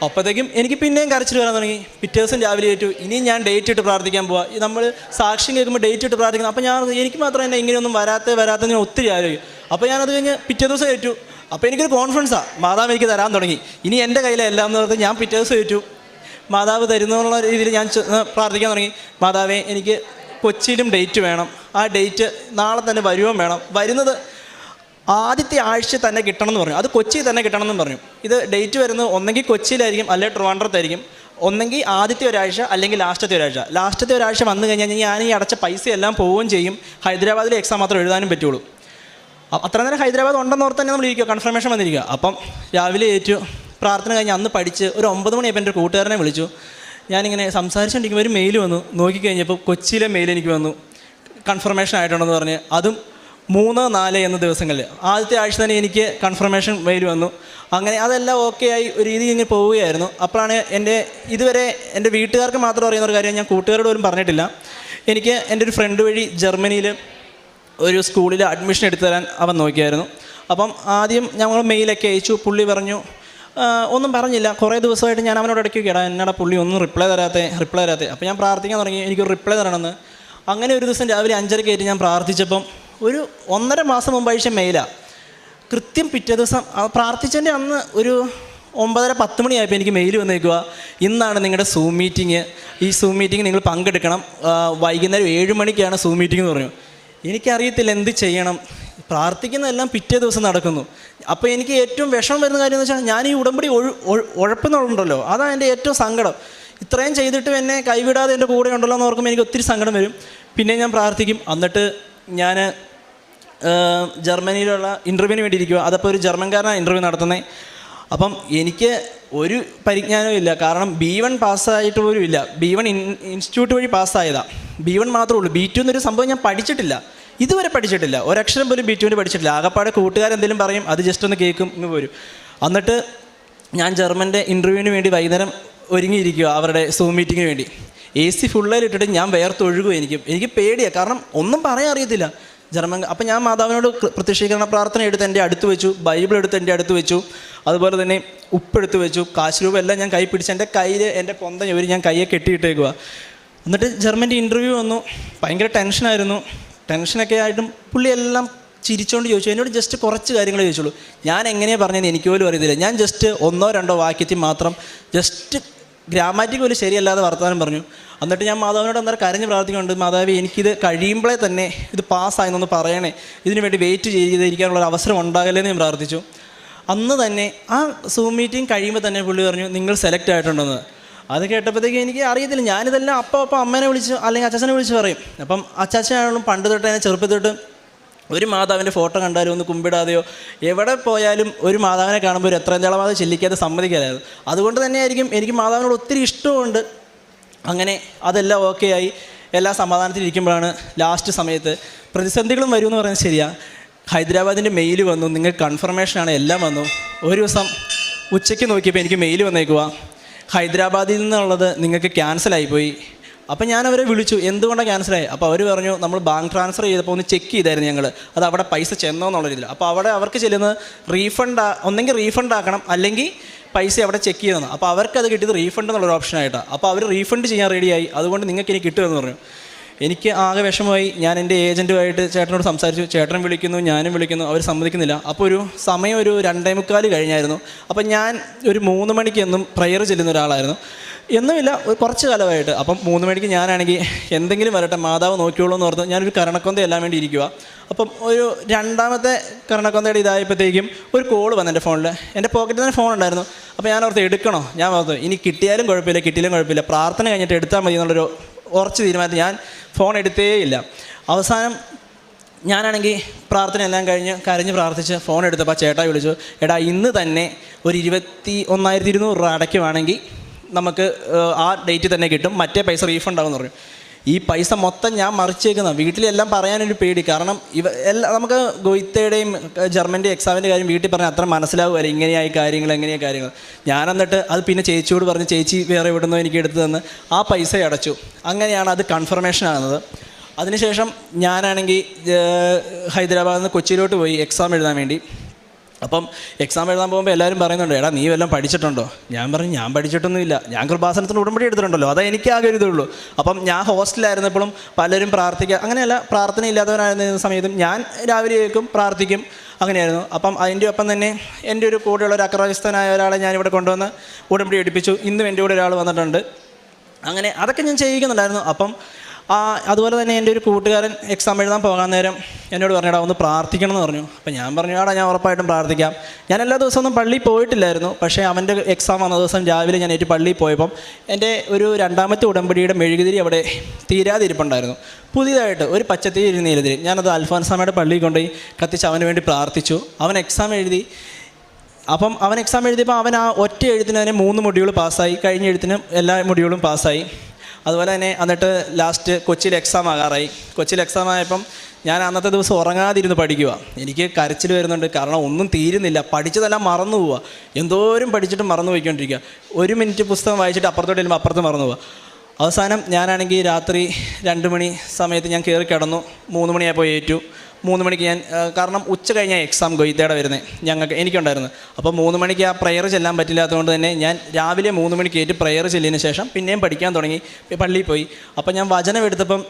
അപ്പോഴത്തേക്കും എനിക്ക് പിന്നെയും കരച്ചിൽ വരാൻ തുടങ്ങി. പിറ്റേ ദിവസം രാവിലെ ഇനിയും ഞാൻ ഡേറ്റ് ഇട്ട് പ്രാർത്ഥിക്കാൻ പോവാം. നമ്മൾ സാക്ഷ്യം കേൾക്കുമ്പോൾ ഡേറ്റ് ഇട്ട് പ്രാർത്ഥിക്കണം. അപ്പോൾ എനിക്ക് മാത്രം തന്നെ ഇങ്ങനെയൊന്നും വരാത്ത ഞാൻ ഒത്തിരി ആലോചിക്കും. അപ്പോൾ ഞാനത് കഴിഞ്ഞ് പിറ്റേ ദിവസം ഏറ്റു. അപ്പോൾ എനിക്കൊരു കോൺഫിഡൻസാണ്, മാതാവ് എനിക്ക് തരാൻ തുടങ്ങി, ഇനി എൻ്റെ കയ്യിലെല്ലാം എന്ന് പറഞ്ഞ് ഞാൻ പിറ്റേ ദിവസം ഏറ്റു. മാതാവ് തരുന്നുള്ള രീതിയിൽ ഞാൻ പ്രാർത്ഥിക്കാൻ തുടങ്ങി. മാതാവേ, എനിക്ക് കൊച്ചിയിലും ഡേറ്റ് വേണം, ആ ഡേറ്റ് നാളെ തന്നെ വരുകയും വേണം, വരുന്നത് ആദ്യത്തെ ആഴ്ച തന്നെ കിട്ടണം എന്ന് പറഞ്ഞു. അത് കൊച്ചിയിൽ തന്നെ കിട്ടണം എന്ന് പറഞ്ഞു. ഇത് ഡേറ്റ് വരുന്നത് ഒന്നെങ്കിൽ കൊച്ചിയിലായിരിക്കും, അല്ലെങ്കിൽ ട്രിവാൻഡ്രത്തായിരിക്കും. ഒന്നെങ്കിൽ ആദ്യത്തെ ഒരാഴ്ച, അല്ലെങ്കിൽ ലാസ്റ്റത്തെ ഒരാഴ്ച വന്നു കഴിഞ്ഞാൽ ഞാൻ ഈ അടച്ച പൈസ എല്ലാം പോവുകയും ചെയ്യും. ഹൈദരാബാദിലെ എക്സാം മാത്രം എഴുതാനും പറ്റുള്ളൂ. അത്ര നേരം ഹൈദരാബാദ് ഉണ്ടെന്ന് ഓർത്ത് തന്നെ നമ്മൾ ഇരിക്കുക, കൺഫർമേഷൻ വന്നിരിക്കുക. അപ്പം രാവിലെ പ്രാർത്ഥന കഴിഞ്ഞ് അന്ന് പഠിച്ച് ഒരു 9 മണിയായപ്പോൾ എൻ്റെ കൂട്ടുകാരനെ വിളിച്ചു. ഞാനിങ്ങനെ സംസാരിച്ചുകൊണ്ടിരിക്കുമ്പോൾ ഒരു മെയിൽ വന്നു. നോക്കിക്കഴിഞ്ഞപ്പോൾ കൊച്ചിയിലെ മെയിൽ എനിക്ക് വന്നു, കൺഫർമേഷൻ ആയിട്ടുണ്ടെന്ന് പറഞ്ഞ്. അതും 3, 4 എന്ന ദിവസങ്ങളിൽ ആദ്യത്തെ ആഴ്ച തന്നെ എനിക്ക് കൺഫർമേഷൻ മെയിൽ വന്നു. അങ്ങനെ അതെല്ലാം ഓക്കെ ആയി ഒരു രീതി ഇങ്ങനെ പോവുകയായിരുന്നു. അപ്പോഴാണ് ഇതുവരെ എൻ്റെ വീട്ടുകാർക്ക് മാത്രം അറിയുന്ന ഒരു കാര്യം, ഞാൻ കൂട്ടുകാരോട് പോലും പറഞ്ഞിട്ടില്ല. എനിക്ക് എൻ്റെ ഒരു ഫ്രണ്ട് വഴി ജർമ്മനിയിൽ ഒരു സ്കൂളിൽ അഡ്മിഷൻ എടുത്തു തരാൻ അവൻ നോക്കിയായിരുന്നു. അപ്പം ആദ്യം ഞങ്ങൾ മെയിലൊക്കെ അയച്ചു. പുള്ളി പറഞ്ഞു, ഒന്നും പറഞ്ഞില്ല. കുറേ ദിവസമായിട്ട് ഞാൻ അവനോട് ഇടയ്ക്കൊക്കെടാ എന്നടാ പുള്ളി ഒന്നും റിപ്ലൈ തരാത്തേ. അപ്പോൾ ഞാൻ പ്രാർത്ഥിക്കാൻ തുടങ്ങി, എനിക്കൊരു റിപ്ലൈ തരണമെന്ന്. അങ്ങനെ ഒരു ദിവസം രാവിലെ 5:30 ഞാൻ പ്രാർത്ഥിച്ചപ്പം ഒരു 1.5 മാസം മുമ്പ് അയച്ച മെയിലാണ്. കൃത്യം പിറ്റേ ദിവസം പ്രാർത്ഥിച്ചതിൻ്റെ അന്ന് ഒരു 9:30, 10 മണിയായപ്പോൾ എനിക്ക് മെയിൽ വന്നേക്കുക, ഇന്നാണ് നിങ്ങളുടെ സൂം മീറ്റിംഗ്, ഈ സൂം മീറ്റിംഗ് നിങ്ങൾ പങ്കെടുക്കണം, വൈകുന്നേരം 7 മണിക്കാണ് സൂം മീറ്റിംഗ് എന്ന് പറഞ്ഞു. എനിക്കറിയത്തില്ല എന്ത് ചെയ്യണം, പ്രാർത്ഥിക്കുന്നതെല്ലാം പിറ്റേ ദിവസം നടക്കുന്നു. അപ്പോൾ എനിക്ക് ഏറ്റവും വിഷമം വരുന്ന കാര്യം എന്ന് വെച്ചാൽ, ഞാൻ ഈ ഉടമ്പടി ഉഴപ്പുന്നുണ്ടല്ലോ, അതാണ് എൻ്റെ ഏറ്റവും സങ്കടം. ഇത്രയും ചെയ്തിട്ടും എന്നെ കൈവിടാതെ എൻ്റെ കൂടെ ഉണ്ടല്ലോ എന്ന് ഓർക്കുമ്പോൾ എനിക്ക് ഒത്തിരി സങ്കടം വരും. പിന്നെ ഞാൻ പ്രാർത്ഥിക്കും. എന്നിട്ട് ഞാൻ ജർമ്മനിയിലുള്ള ഇൻ്റർവ്യൂവിന് വേണ്ടി ഇരിക്കുക. അതപ്പോൾ ഒരു ജർമ്മൻകാരനാണ് ഇൻ്റർവ്യൂ നടത്തുന്നത്. അപ്പം എനിക്ക് ഒരു പരിജ്ഞാനവും ഇല്ല, കാരണം B1 പാസ്സായിട്ട് പോലും ഇല്ല. B1 ഇൻസ്റ്റിറ്റ്യൂട്ട് വഴി പാസ്സായതാണ്. B1 മാത്രമേ ഉള്ളൂ. B2 എന്നൊരു സംഭവം ഞാൻ പഠിച്ചിട്ടില്ല, ഇതുവരെ പഠിച്ചിട്ടില്ല. ഒരക്ഷരം പോലും B2 പഠിച്ചിട്ടില്ല. ആകപ്പാടെ കൂട്ടുകാരെന്തെങ്കിലും പറയും, അത് ജസ്റ്റ് ഒന്ന് കേൾക്കും, ഇങ്ങ് പോരും. എന്നിട്ട് ഞാൻ ജർമ്മൻ്റെ ഇൻ്റർവ്യൂവിന് വേണ്ടി വൈകുന്നേരം ഒരുങ്ങിയിരിക്കുക, അവരുടെ സൂം മീറ്റിങ്ങിന് വേണ്ടി. AC ഫുള്ളായിട്ടിട്ട് ഞാൻ വേർത്തൊഴുകും. എനിക്ക് പേടിയാണ്, കാരണം ഒന്നും പറയാൻ അറിയത്തില്ല ജർമ്മൻ. അപ്പം ഞാൻ മാതാവിനോട് പ്രത്യക്ഷീകരണ പ്രാർത്ഥന എടുത്ത് എൻ്റെ അടുത്ത് വെച്ചു, ബൈബിൾ എടുത്ത് എൻ്റെ അടുത്ത് വെച്ചു, അതുപോലെ തന്നെ ഉപ്പെടുത്ത് വെച്ചു, കാശ് രൂപ എല്ലാം ഞാൻ കൈ പിടിച്ച് എൻ്റെ കയ്യിൽ എൻ്റെ പൊന്ത ഞാൻ കയ്യെ കെട്ടിയിട്ടേക്കുക. എന്നിട്ട് ജർമ്മൻ്റെ ഇൻ്റർവ്യൂ വന്നു. ഭയങ്കര ടെൻഷനായിരുന്നു. ടെൻഷനൊക്കെ ആയിട്ടും പുള്ളി എല്ലാം ചിരിച്ചുകൊണ്ട് ചോദിച്ചു. എന്നോട് ജസ്റ്റ് കുറച്ച് കാര്യങ്ങൾ ചോദിച്ചുള്ളൂ. ഞാൻ എങ്ങനെയാണ് പറഞ്ഞതെന്ന് എനിക്ക് പോലും അറിയത്തില്ല. ഞാൻ ജസ്റ്റ് 1-2 വാക്യത്തിൽ മാത്രം ജസ്റ്റ് ഗ്രാമാറ്റിക് പോലും ശരിയല്ലാതെ വർത്തമാനം പറഞ്ഞു. എന്നിട്ട് ഞാൻ മാതാവിനോട് അന്നേരം കരഞ്ഞ് പ്രാർത്ഥിക്കുന്നുണ്ട്, മാതാവേ എനിക്കിത് കഴിയുമ്പോഴേ തന്നെ ഇത് പാസ്സായെന്നൊന്ന് പറയണേ, ഇതിനു വേണ്ടി വെയിറ്റ് ചെയ്തിരിക്കാനുള്ളൊരു അവസരം ഉണ്ടാകല്ലേന്ന് ഞാൻ പ്രാർത്ഥിച്ചു. അന്ന് തന്നെ ആ സൂം മീറ്റിംഗ് കഴിയുമ്പോൾ തന്നെ പുള്ളി പറഞ്ഞു നിങ്ങൾ സെലക്ട് ആയിട്ടുണ്ടെന്ന്. അത് കേട്ടപ്പോഴത്തേക്ക് എനിക്ക് അറിയത്തില്ല. ഞാനിതെല്ലാം അപ്പം അമ്മേനെ വിളിച്ച് അല്ലെങ്കിൽ അച്ചാച്ചനെ വിളിച്ച് പറയും. അപ്പം അച്ചാച്ചനാണെങ്കിലും പണ്ട് തൊട്ട് എന്നെ ചെറുപ്പത്തിൽ തൊട്ട് ഒരു മാതാവിൻ്റെ ഫോട്ടോ കണ്ടാലും ഒന്ന് കുമ്പിടാതെയോ എവിടെ പോയാലും ഒരു മാതാവിനെ കാണുമ്പോൾ ഒരു എത്രയും തളമാതെ ചെല്ലിക്കാതെ സമ്മതിക്കാതായിരുന്നു. അതുകൊണ്ട് തന്നെയായിരിക്കും എനിക്ക് മാതാവിനോട് ഒത്തിരി ഇഷ്ടമുണ്ട്. അങ്ങനെ അതെല്ലാം ഓക്കെ ആയി എല്ലാ സമാധാനത്തിലിരിക്കുമ്പോഴാണ് ലാസ്റ്റ് സമയത്ത് പ്രതിസന്ധികളും വരുമെന്ന് പറയുന്നത് ശരിയാണ്. ഹൈദരാബാദിൻ്റെ മെയിൽ വന്നു, നിങ്ങൾക്ക് കൺഫർമേഷനാണ്, എല്ലാം വന്നു. ഒരു ദിവസം ഉച്ചയ്ക്ക് നോക്കിയപ്പോൾ എനിക്ക് മെയിൽ വന്നേക്കുക, ഹൈദരാബാദിൽ നിന്നുള്ളത് നിങ്ങൾക്ക് ക്യാൻസലായിപ്പോയി. അപ്പം ഞാൻ അവരെ വിളിച്ചു, എന്തുകൊണ്ടാണ് ക്യാൻസലായി? അപ്പോൾ അവർ പറഞ്ഞു നമ്മൾ ബാങ്ക് ട്രാൻസ്ഫർ ചെയ്തപ്പോൾ ഒന്ന് ചെക്ക് ചെയ്തായിരുന്നു ഞങ്ങൾ, അത് അവിടെ പൈസ ചെന്നോ എന്നുള്ള രീതിയിൽ. അപ്പോൾ അവിടെ അവർക്ക് ചെല്ലുന്നത് ഒന്നെങ്കിൽ റീഫണ്ട് ആക്കണം അല്ലെങ്കിൽ പൈസ അവിടെ ചെക്ക് ചെയ്യണം. അപ്പോൾ അവർക്കത് കിട്ടിയത് റീഫണ്ട് എന്നുള്ളൊരു ഓപ്ഷനായിട്ടാണ്. അപ്പോൾ അവർ റീഫണ്ട് ചെയ്യാൻ റെഡിയായി, അതുകൊണ്ട് നിങ്ങൾക്ക് ഇനി കിട്ടുമെന്ന് പറഞ്ഞു. എനിക്ക് ആകെ വിഷമമായി. ഞാൻ എൻ്റെ ഏജൻറ്റുമായിട്ട് ചേട്ടനോട് സംസാരിച്ചു. ചേട്ടൻ വിളിക്കുന്നു, ഞാനും വിളിക്കുന്നു, അവർ സമ്മതിക്കുന്നില്ല. അപ്പോൾ ഒരു സമയം ഒരു 2:45 കഴിഞ്ഞായിരുന്നു. അപ്പം ഞാൻ ഒരു 3 മണിക്ക് എന്നും പ്രയർ ചെല്ലുന്ന ഒരാളായിരുന്നു, എന്നുമില്ല കുറച്ച് കാലമായിട്ട്. അപ്പം 3 മണിക്ക് ഞാനാണെങ്കിൽ എന്തെങ്കിലും വരട്ടെ മാതാവ് നോക്കിയോളൂ എന്ന് ഓർത്ത് ഞാനൊരു കരണക്കൊന്ത എല്ലാം വേണ്ടി ഇരിക്കുക. അപ്പം ഒരു 2ാമത്തെ കരണക്കൊന്തയുടെ ഇതായപ്പോഴത്തേക്കും ഒരു കോൾ വന്നു എൻ്റെ ഫോണിൽ. എൻ്റെ പോക്കറ്റിൽ തന്നെ ഫോൺ ഉണ്ടായിരുന്നു. അപ്പോൾ ഞാൻ ഓർത്ത് എടുക്കണോ? ഞാൻ ഓർത്തു ഇനി കിട്ടിയാലും കുഴപ്പമില്ല കിട്ടിയാലും കുഴപ്പമില്ല, പ്രാർത്ഥന കഴിഞ്ഞിട്ട് എടുത്താൽ മതി എന്നുള്ളൊരു ഉറച്ച് തീരുമാനത്തിൽ ഞാൻ ഫോൺ എടുത്തേയില്ല. അവസാനം ഞാനാണെങ്കിൽ പ്രാർത്ഥന എല്ലാം കഴിഞ്ഞ് കരഞ്ഞ് പ്രാർത്ഥിച്ച് ഫോൺ എടുത്തപ്പോൾ ചേട്ടായി വിളിച്ചു, എടാ ഇന്ന് തന്നെ ഒരു 21,200 രൂപ അടയ്ക്കുവാണെങ്കിൽ നമുക്ക് ആ ഡേറ്റ് തന്നെ കിട്ടും, മറ്റേ പൈസ റീഫണ്ട് ആകുമെന്ന് പറഞ്ഞു. ഈ പൈസ മൊത്തം ഞാൻ മറിച്ചേക്കുന്ന വീട്ടിലെല്ലാം പറയാനൊരു പേടി. കാരണം നമുക്ക് ഗോയിത്തയുടെയും ജർമ്മൻ്റെയും എക്സാമിൻ്റെ കാര്യം വീട്ടിൽ പറഞ്ഞാൽ അത്ര മനസ്സിലാവുമല്ലോ, ഇങ്ങനെയായി കാര്യങ്ങൾ എങ്ങനെയായി കാര്യങ്ങൾ. ഞാൻ എന്നിട്ട് അത് പിന്നെ ചേച്ചിയോട് പറഞ്ഞ് ചേച്ചി വേറെ എവിടുന്നോ എനിക്ക് എടുത്തു തന്ന് ആ പൈസ അടച്ചു. അങ്ങനെയാണ് അത് കൺഫർമേഷൻ ആകുന്നത്. അതിനുശേഷം ഞാനാണെങ്കിൽ ഹൈദരാബാദിൽ നിന്ന് കൊച്ചിയിലോട്ട് പോയി എക്സാം എഴുതാൻ വേണ്ടി. അപ്പം എക്സാം എഴുതാൻ പോകുമ്പോൾ എല്ലാവരും പറയുന്നുണ്ട്, എടാ നീ വല്ലതും പഠിച്ചിട്ടുണ്ടോ? ഞാൻ പറഞ്ഞു ഞാൻ പഠിച്ചിട്ടൊന്നുമില്ല, ഞാൻ കൃപാസനത്തിന് ഉടമ്പടി എടുത്തിട്ടുണ്ടല്ലോ, അതാ എനിക്ക് ആകെ ഇതുള്ളൂ. അപ്പം ഞാൻ ഹോസ്റ്റലായിരുന്നപ്പോഴും പലരും പ്രാർത്ഥിക്കുക, അങ്ങനെയല്ല പ്രാർത്ഥന ഇല്ലാത്തവരായിരുന്ന സമയത്തും ഞാൻ രാവിലെ കേൾക്കും പ്രാർത്ഥിക്കും, അങ്ങനെയായിരുന്നു. അപ്പം അതിൻ്റെ ഒപ്പം തന്നെ എൻ്റെ ഒരു കൂടെയുള്ള ഒരു അക്രമസ്ഥനായ ഒരാളെ ഞാനിവിടെ കൊണ്ടുവന്ന് ഉടമ്പടി എടുപ്പിച്ചു. ഇന്നും എൻ്റെ കൂടെ ഒരാൾ വന്നിട്ടുണ്ട്. അങ്ങനെ അതൊക്കെ ഞാൻ ചെയ്യിക്കുന്നുണ്ടായിരുന്നു. അപ്പം അതുപോലെ തന്നെ എൻ്റെ ഒരു കൂട്ടുകാരൻ എക്സാം എഴുതാൻ പോകാൻ നേരം എന്നോട് പറഞ്ഞാടാ ഒന്ന് പ്രാർത്ഥിക്കണം എന്ന് പറഞ്ഞു. അപ്പം ഞാൻ പറഞ്ഞു ആടാ ഞാൻ ഉറപ്പായിട്ടും പ്രാർത്ഥിക്കാം. ഞാൻ എല്ലാ ദിവസമൊന്നും പള്ളിയിൽ പോയിട്ടില്ലായിരുന്നു. പക്ഷേ അവൻ്റെ എക്സാം വന്ന ദിവസം രാവിലെ ഞാൻ പള്ളിയിൽ പോയപ്പം എൻ്റെ ഒരു 2ാമത്തെ ഉടമ്പടിയുടെ മെഴുകുതിരി അവിടെ തീരാതിരിപ്പുണ്ടായിരുന്നു. പുതിയതായിട്ട് ഒരു പച്ചത്തിരി ഒരു നീലതിരി. ഞാനത് അൽഫോൻസാമയുടെ പള്ളിയിൽ കൊണ്ടുപോയി കത്തിച്ച് അവന് വേണ്ടി പ്രാർത്ഥിച്ചു. അവൻ എക്സാം എഴുതി. അപ്പം അവൻ എക്സാം എഴുതിയപ്പോൾ അവൻ ആ ഒറ്റ എഴുത്തിന് തന്നെ 3 മൊഡ്യൂൾ പാസ്സായി, കഴിഞ്ഞ എഴുത്തിനും എല്ലാ മൊഡ്യൂളും പാസ്സായി. അതുപോലെ തന്നെ എന്നിട്ട് ലാസ്റ്റ് കൊച്ചിയിൽ എക്സാം ആകാറായി. കൊച്ചിയിൽ എക്സാം ആയപ്പം ഞാൻ അന്നത്തെ ദിവസം ഉറങ്ങാതിരുന്ന് പഠിക്കുക. എനിക്ക് കരച്ചിൽ വരുന്നുണ്ട്, കാരണം ഒന്നും തീരുന്നില്ല, പഠിച്ചതെല്ലാം മറന്നു പോവുക. എന്തോരം പഠിച്ചിട്ട് മറന്നു പോയിക്കൊണ്ടിരിക്കുക. 1 മിനിറ്റ് പുസ്തകം വായിച്ചിട്ട് അപ്പുറത്തോട്ട് ചെല്ലുമ്പോൾ അപ്പുറത്ത് മറന്നു പോവുക. അവസാനം ഞാനാണെങ്കിൽ രാത്രി 2 മണി സമയത്ത് ഞാൻ കയറി കിടന്നു. 3 മണിയായപ്പോൾ ഏറ്റു. 3 മണിക്ക് ഞാൻ കാരണം ഉച്ച കഴിഞ്ഞാൽ എക്സാം ഗൊയ്ത്തയുടെ വരുന്നത് എനിക്കുണ്ടായിരുന്നു. അപ്പോൾ 3 മണിക്ക് ആ പ്രയർ ചെല്ലാൻ പറ്റില്ലാത്തതുകൊണ്ട് തന്നെ ഞാൻ രാവിലെ 3 മണിക്ക് ഏറ്റ് പ്രയർ ചെല്ലിയതിന് ശേഷം പിന്നെയും പഠിക്കാൻ തുടങ്ങി, പള്ളിയിൽ പോയി. അപ്പോൾ ഞാൻ വചനം എടുത്തപ്പം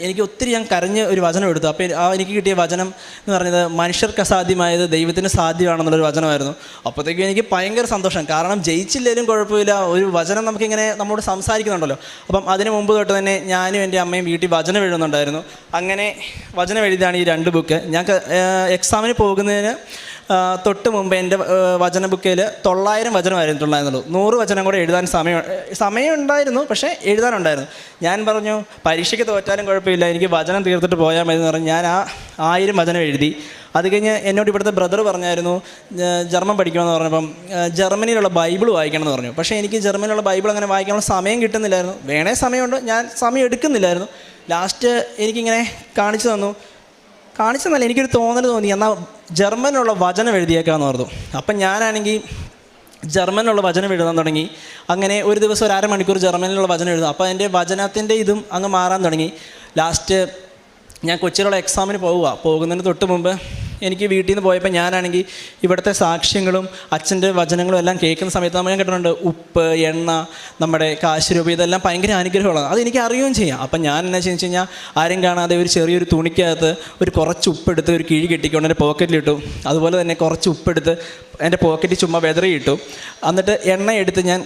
എനിക്ക് ഒത്തിരി ഞാൻ കരഞ്ഞ് ഒരു വചനം എടുത്തു. അപ്പോൾ എനിക്ക് കിട്ടിയ വചനം എന്ന് പറഞ്ഞത് മനുഷ്യർക്ക് അസാധ്യമായത് ദൈവത്തിന് സാധ്യമാണെന്നുള്ളൊരു വചനമായിരുന്നു. അപ്പോഴത്തേക്കും എനിക്ക് ഭയങ്കര സന്തോഷം. കാരണം ജയിച്ചില്ലെങ്കിലും കുഴപ്പമില്ല, ഒരു വചനം നമുക്കിങ്ങനെ നമ്മോട് സംസാരിക്കുന്നുണ്ടല്ലോ. അപ്പം അതിന് മുമ്പ് തൊട്ട് തന്നെ ഞാനും എൻ്റെ അമ്മയും വീട്ടിൽ വചനം എഴുതുന്നുണ്ടായിരുന്നു. അങ്ങനെ വചനം എഴുതിയാണ് ഈ 2 ബുക്ക്. ഞാൻ എക്സാമിന് പോകുന്നതിന് തൊട്ട് മുമ്പ് എൻ്റെ വചന ബുക്കിൽ 900 വചനമായിരുന്നുള്ളൂ. 100 വചനം കൂടെ എഴുതാൻ സമയം ഉണ്ടായിരുന്നു, പക്ഷേ എഴുതാനുണ്ടായിരുന്നു. ഞാൻ പറഞ്ഞു പരീക്ഷയ്ക്ക് തോറ്റാലും കുഴപ്പമില്ല, എനിക്ക് വചനം തീർത്തിട്ട് പോയാൽ മതി എന്ന് പറഞ്ഞ് ഞാൻ ആ 1000 വചനം എഴുതി. അത് കഴിഞ്ഞ് എന്നോട് ഇവിടുത്തെ ബ്രദർ പറഞ്ഞായിരുന്നു ജർമ്മൻ പഠിക്കണമെന്ന് പറഞ്ഞപ്പം ജർമ്മനിയിലുള്ള ബൈബിൾ വായിക്കണം എന്ന് പറഞ്ഞു. പക്ഷേ എനിക്ക് ജർമ്മനിയിലുള്ള ബൈബിൾ അങ്ങനെ വായിക്കാനുള്ള സമയം കിട്ടുന്നില്ലായിരുന്നു. വേണേ സമയമുണ്ട്, ഞാൻ സമയം എടുക്കുന്നില്ലായിരുന്നു. ലാസ്റ്റ് എനിക്കിങ്ങനെ കാണിച്ചെന്നല്ല എനിക്കൊരു തോന്നി, എന്നാൽ ജർമ്മനിലുള്ള വചനം എഴുതിയേക്കാമെന്ന് പറഞ്ഞു. അപ്പം ഞാനാണെങ്കിൽ ജർമ്മനിലുള്ള വചനം എഴുതാൻ തുടങ്ങി. അങ്ങനെ ഒരു ദിവസം ഒരു 1/2 മണിക്കൂർ ജർമ്മനിലുള്ള വചനം എഴുതും. അപ്പോൾ എൻ്റെ വചനത്തിൻ്റെ ഇതും അങ്ങ് മാറാൻ തുടങ്ങി. ലാസ്റ്റ് ഞാൻ കൊച്ചിയിലുള്ള എക്സാമിന് പോകുന്നതിന് തൊട്ട് മുമ്പ് എനിക്ക് വീട്ടിൽ നിന്ന് പോയപ്പോൾ ഞാനാണെങ്കിൽ ഇവിടുത്തെ സാക്ഷ്യങ്ങളും അച്ഛൻ്റെ വചനങ്ങളും എല്ലാം കേൾക്കുന്ന സമയത്ത് നമ്മൾ ഞാൻ കേട്ടിട്ടുണ്ട് ഉപ്പ്, എണ്ണ, നമ്മുടെ കാശ് രൂപ, ഇതെല്ലാം ഭയങ്കര അനുഗ്രഹമുള്ളതാണ്. അതെനിക്ക് അറിയുകയും ചെയ്യാം. അപ്പം ഞാൻ എന്നാ ചെയ്യുന്നത് വെച്ച് കഴിഞ്ഞാൽ ആരും കാണാതെ ഒരു ചെറിയൊരു തുണിക്കകത്ത് കുറച്ച് ഉപ്പെടുത്ത് ഒരു കിഴി കെട്ടിക്കൊണ്ട് എൻ്റെ പോക്കറ്റിലിട്ടു. അതുപോലെ തന്നെ കുറച്ച് ഉപ്പെടുത്ത് എൻ്റെ പോക്കറ്റിൽ ചുമ്മാ വെതറിയിട്ടു. എന്നിട്ട് എണ്ണ എടുത്ത് ഞാൻ